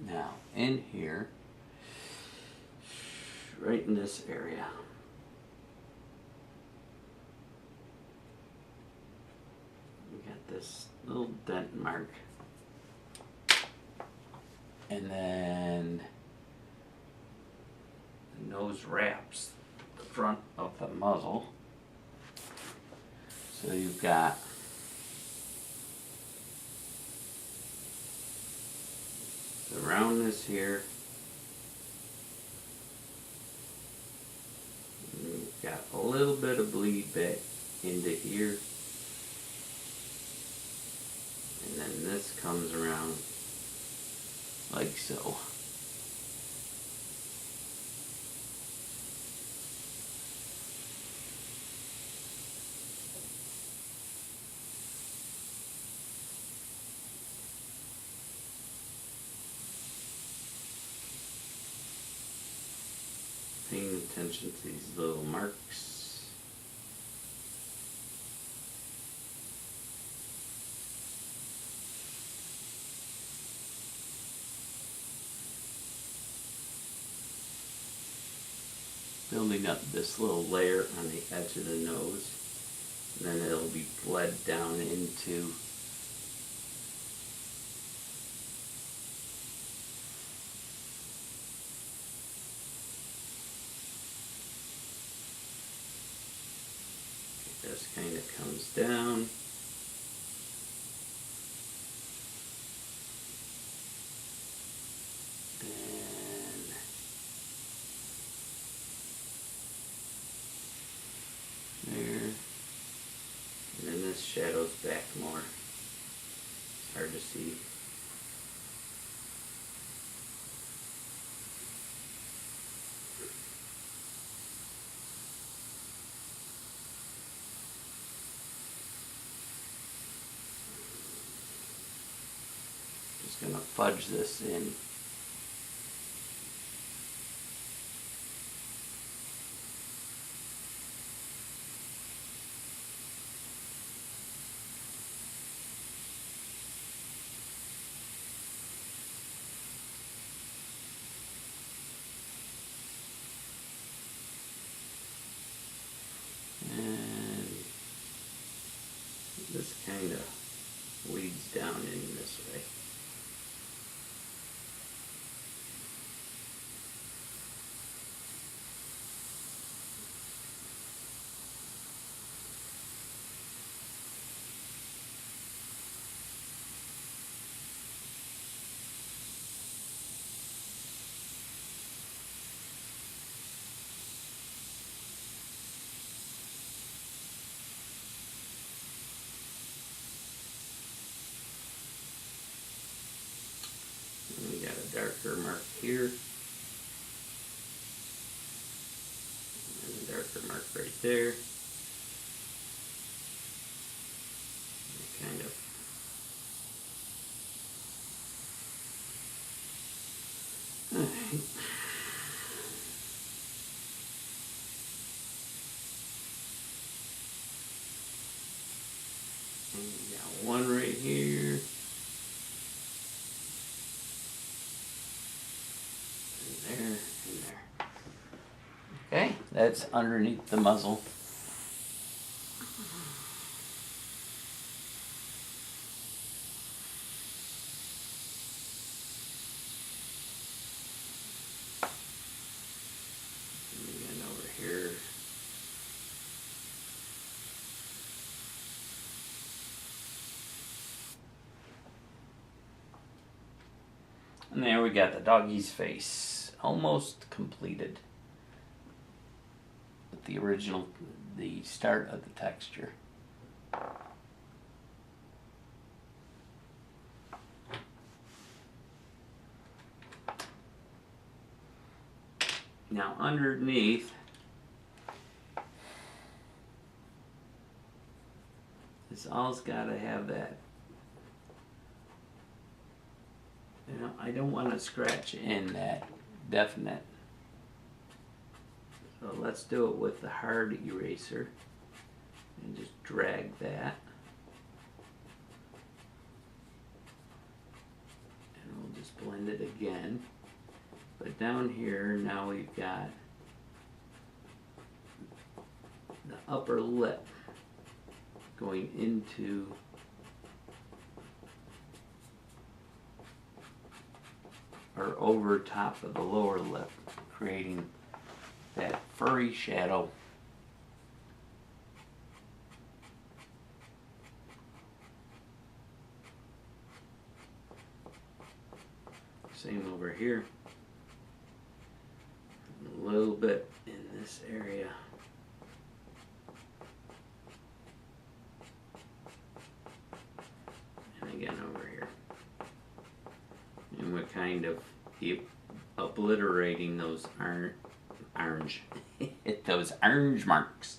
Now, in here, right in this area, we got this little dent mark, and then the nose wraps the front of the muzzle. So you've got around this here. Got a little bit of bleed back into here. And then this comes around like so. Paying attention to these little marks. Building up this little layer on the edge of the nose, and then it'll be bled down into this kind of comes down. Shadows back more. It's hard to see. Just gonna fudge this in. This kind of leads down in this way. Darker mark here, and a darker mark right there. Kind of alright. And we got one right here. Okay, that's underneath the muzzle. And over here. And there we got the doggy's face, almost completed. The original, the start of the texture. Now underneath, it's all's got to have that. You know, I don't want to scratch in that definite. So let's do it with the hard eraser and just drag that. And we'll just blend it again. But down here now we've got the upper lip going into or over top of the lower lip, creating that furry shadow. Same over here. A little bit in this area. And again over here. And we're kind of obliterating those orange those orange marks.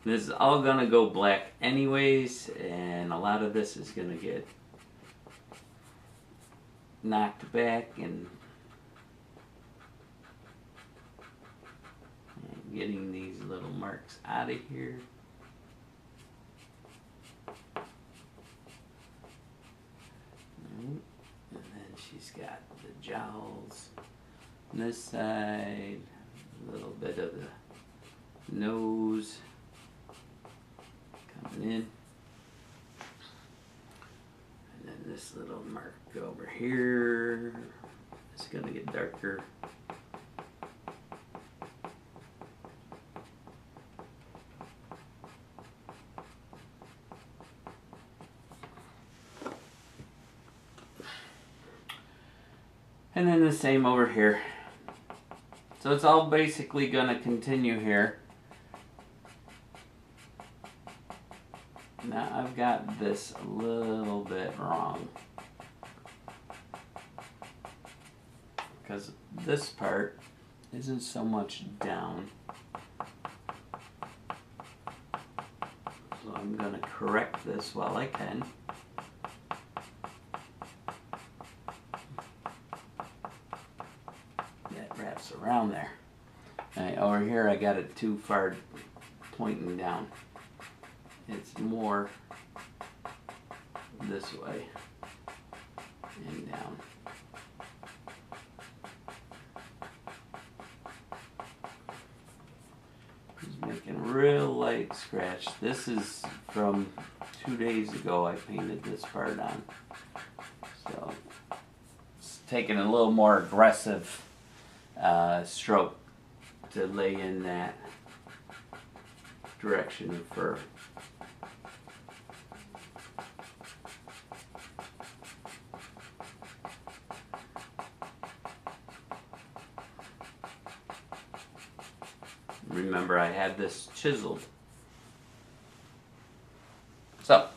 This is all gonna go black anyways, and a lot of this is gonna get knocked back and getting these little marks out of here. And then she's got the jowls on this side, a little bit of the nose coming in, and then this little mark over here is going to get darker. And then the same over here. So it's all basically going to continue here. Now I've got this a little bit wrong, because this part isn't so much down. So I'm going to correct this while I can. Wraps around there. Right, over here I got it too far pointing down. It's more this way and down. Just making real light scratch. This is from 2 days ago I painted this part on. So it's taking a little more aggressive stroke to lay in that direction of fur. Remember, I had this chiseled. So,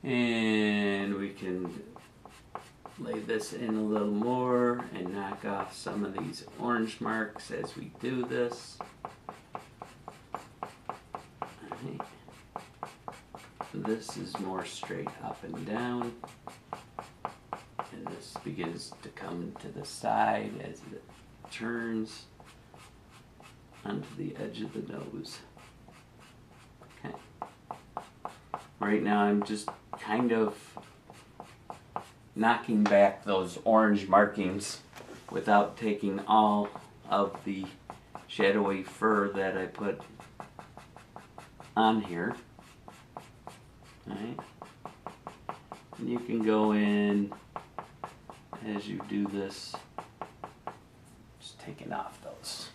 and we can lay this in a little more and knock off some of these orange marks as we do this. Right. This is more straight up and down, and this begins to come to the side as it turns onto the edge of the nose. Okay. Right now I'm just kind of knocking back those orange markings without taking all of the shadowy fur that I put on here. Right. And you can go in as you do this, just taking off those.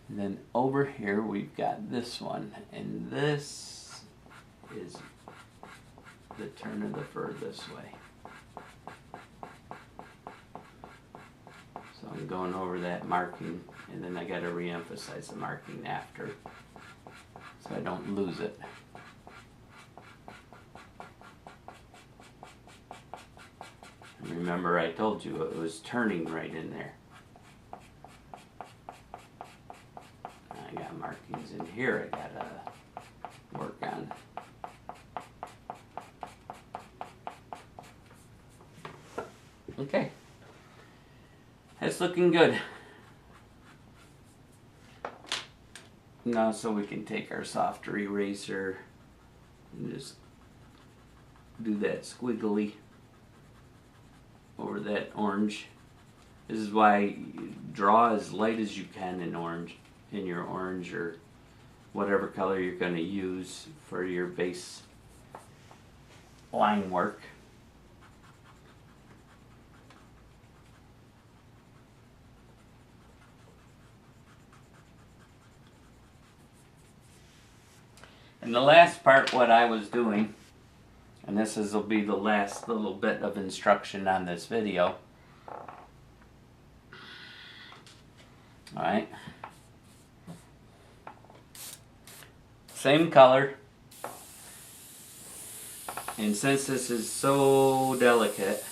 And then over here we've got this one, and this is the turn of the fur this way. So I'm going over that marking, and then I got to re-emphasize the marking after so I don't lose it. And remember, I told you it was turning right in there. I got markings in here I gotta work on. Okay. It's looking good. Now so we can take our softer eraser and just do that squiggly over that orange. This is why you draw as light as you can in orange, in your orange or whatever color you're going to use for your base line work. And the last part, what I was doing, And will be the last little bit of instruction on this video. Alright. Same color. And since this is so delicate,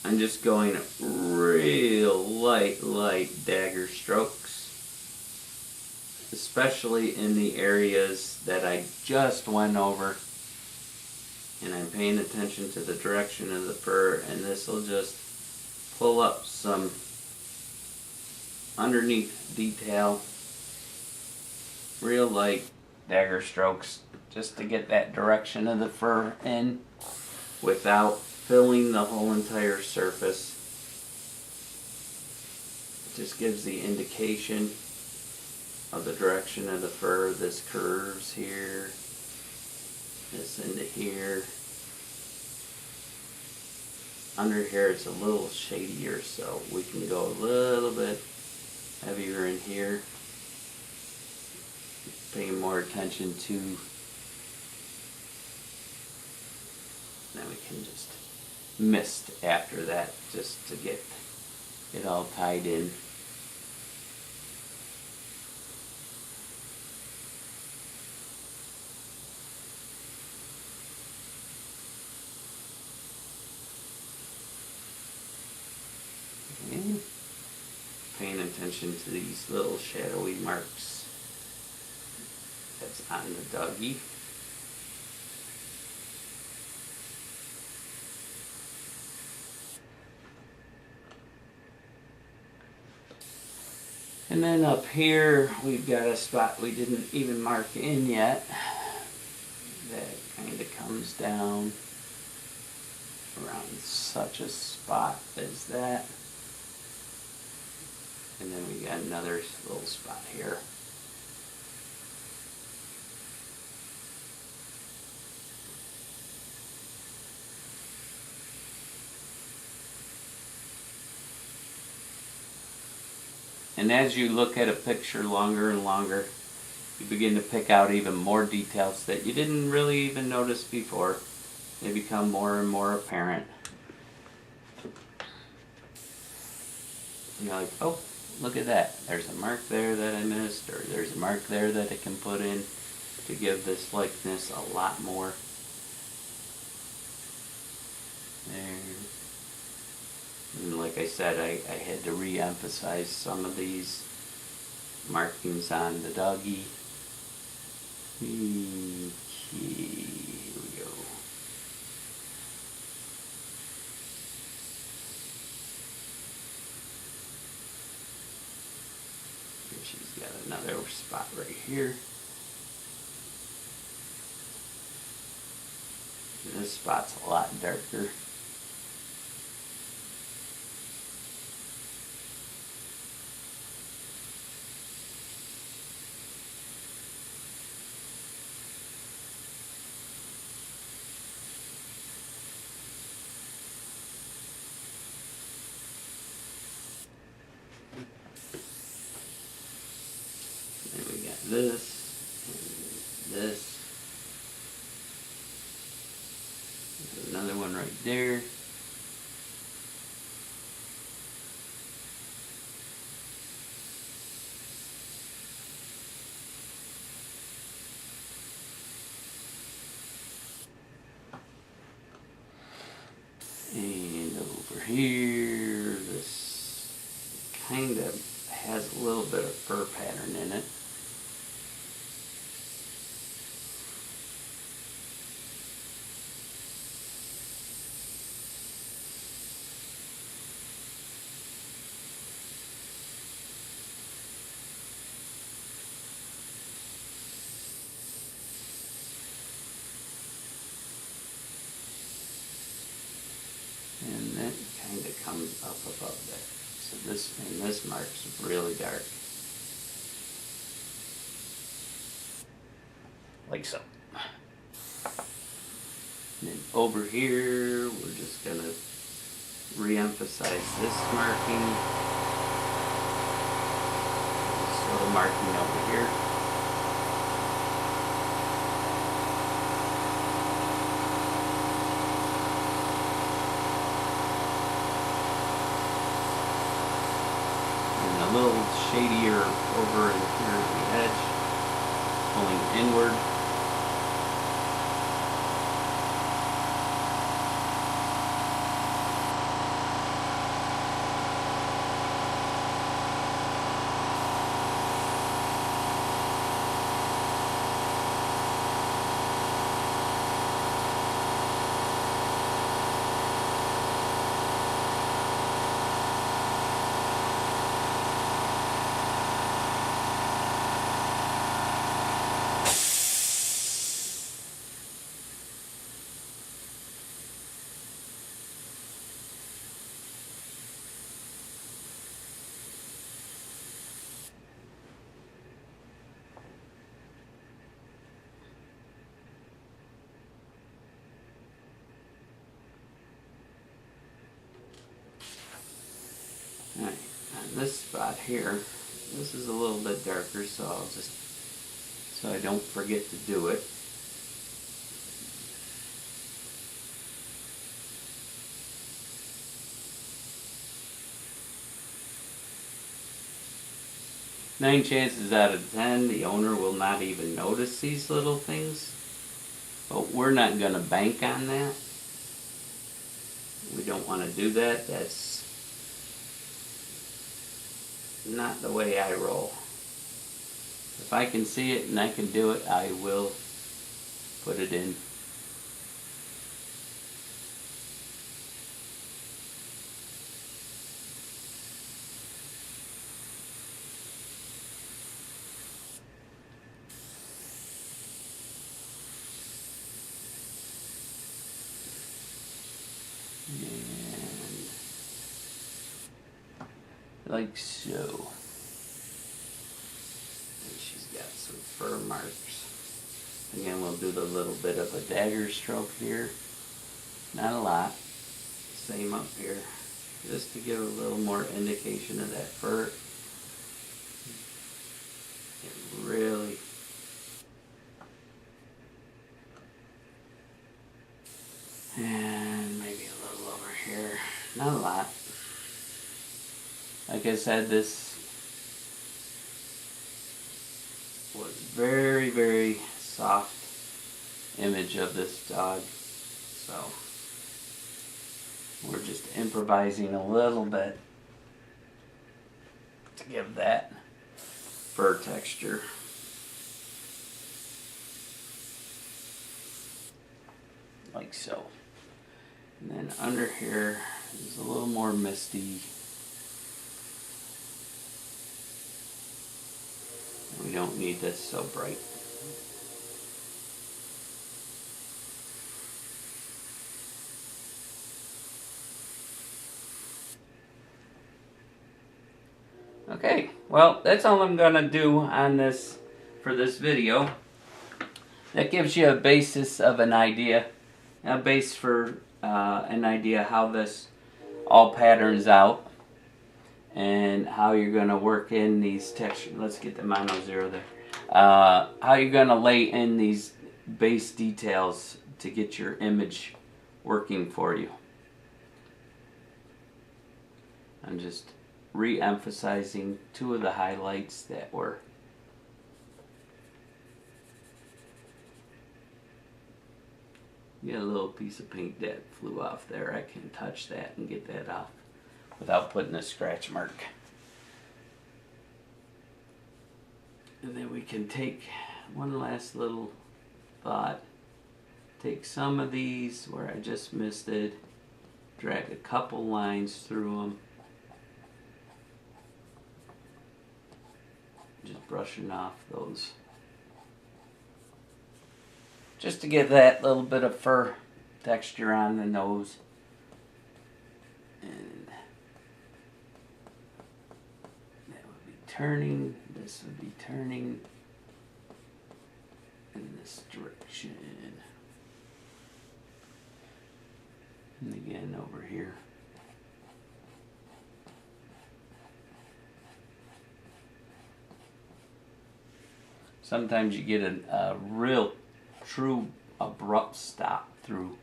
I'm just going real light dagger strokes, especially in the areas that I just went over. And I'm paying attention to the direction of the fur, and this will just pull up some underneath detail, real light dagger strokes, just to get that direction of the fur in without filling the whole entire surface. It just gives the indication of the direction of the fur. This curves here, this into here. Under here it's a little shadier, so we can go a little bit heavier in here. Paying more attention to, then we can just mist after that, just to get it all tied in. Okay. Paying attention to these little shadowy marks that's on the doggy. And then up here we've got a spot we didn't even mark in yet that kind of comes down around such a spot as that. And then we got another little spot here. And as you look at a picture longer and longer, you begin to pick out even more details that you didn't really even notice before. They become more and more apparent. You're like, oh, look at that. There's a mark there that I missed, or there's a mark there that I can put in to give this likeness a lot more. There. And like I said, I had to re-emphasize some of these markings on the doggy. Okay, here we go. Here she's got another spot right here. And this spot's a lot darker. This, and this. There's another one right there. And over here, this kind of has a little bit of fur pattern in it. And that kind of comes up above that. So this mark's really dark. Like so. And then over here, we're just going to re-emphasize this marking. This little marking over here. little shadier over in here at the edge, pulling inward. Alright, on this spot here, this is a little bit darker, so I'll just, so I don't forget to do it. Nine chances out of 10, the owner will not even notice these little things, but we're not going to bank on that. We don't want to do that. That's not the way I roll. If I can see it and I can do it, I will put it in. Like so. And she's got some fur marks. Again, we'll do the little bit of a dagger stroke here. Not a lot. Same up here. Just to give a little more indication of that fur. It really... And maybe a little over here. Not a lot. Like I said, this was very, very soft image of this dog. So we're just improvising a little bit to give that fur texture. Like so. And then under here is a little more misty. We don't need this so bright. Okay, well, that's all I'm gonna do on this for this video. That gives you a basis of an idea, a base for an idea how this all patterns out and how you're gonna work in these textures. Let's get the mono zero there. How you're gonna lay in these base details to get your image working for you. I'm just re-emphasizing two of the highlights that were get a little piece of paint that flew off there. I can touch that and get that off without putting a scratch mark. And then we can take one last little thought. Take some of these where I just missed it, drag a couple lines through them. Just brushing off those. Just to give that little bit of fur texture on the nose. And that would be turning, this would be turning in this direction. And again over here. Sometimes you get a real true abrupt stop through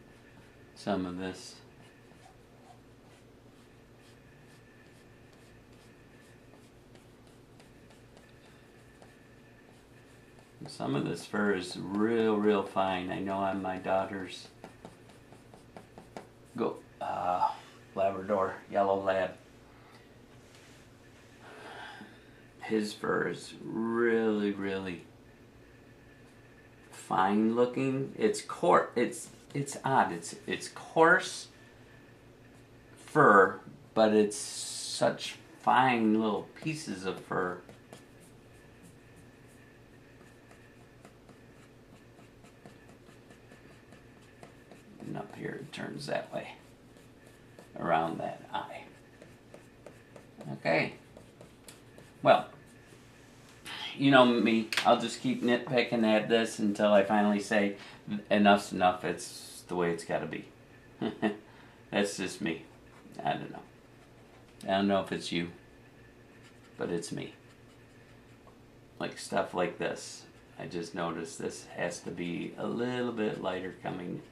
some of this. Some of this fur is real fine. I know on my daughter's Labrador, yellow lab, his fur is really fine looking. It's coarse. It's odd. It's coarse fur, but it's such fine little pieces of fur. And up here it turns that way, around that eye. Okay. Well, you know me, I'll just keep nitpicking at this until I finally say enough's enough. It's the way it's got to be. That's just me. I don't know. I don't know if it's you, but it's me. Like stuff like this, I just noticed this has to be a little bit lighter coming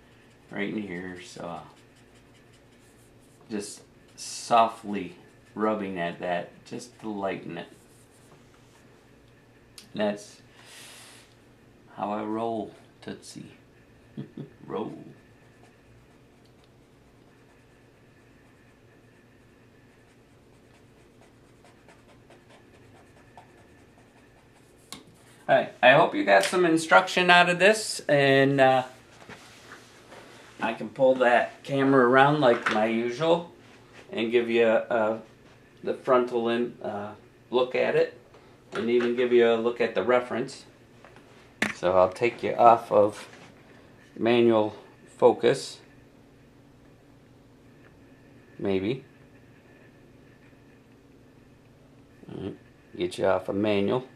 right in here, so just softly rubbing at that just to lighten it. That's how I roll, Tootsie. Roll. Alright, I hope you got some instruction out of this, and I can pull that camera around like my usual and give you the frontal look at it, and even give you a look at the reference. So I'll take you off of manual focus, maybe. Alright, get you off of manual.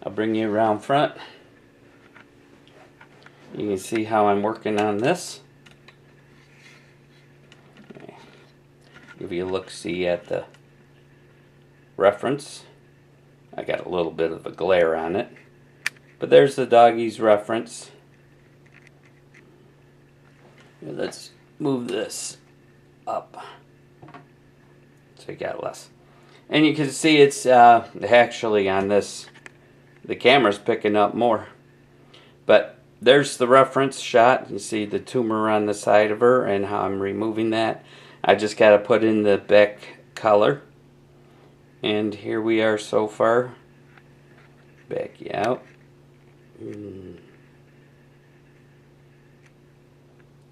I'll bring you around front. You can see how I'm working on this. Give you a look-see at the reference. I got a little bit of a glare on it, but there's the doggy's reference. Let's move this up so you got less. And you can see it's actually on this, the camera's picking up more. But there's the reference shot. You see the tumor on the side of her and how I'm removing that. I just got to put in the back color. And here we are so far. Back you out. And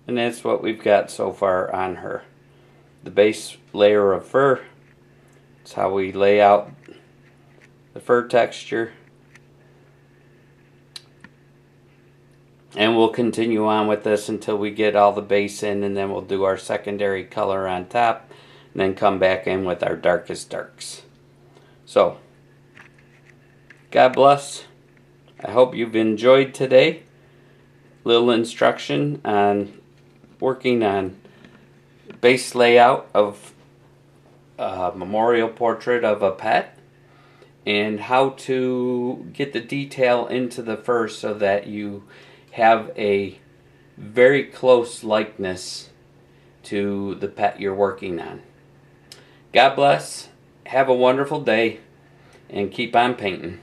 that's what we've got so far on her. The base layer of fur. That's how we lay out the fur texture. And we'll continue on with this until we get all the base in, and then we'll do our secondary color on top, and then come back in with our darkest darks. So, God bless. I hope you've enjoyed today. Little instruction on working on base layout of a memorial portrait of a pet, and how to get the detail into the fur so that you have a very close likeness to the pet you're working on. God bless. Have a wonderful day, and keep on painting.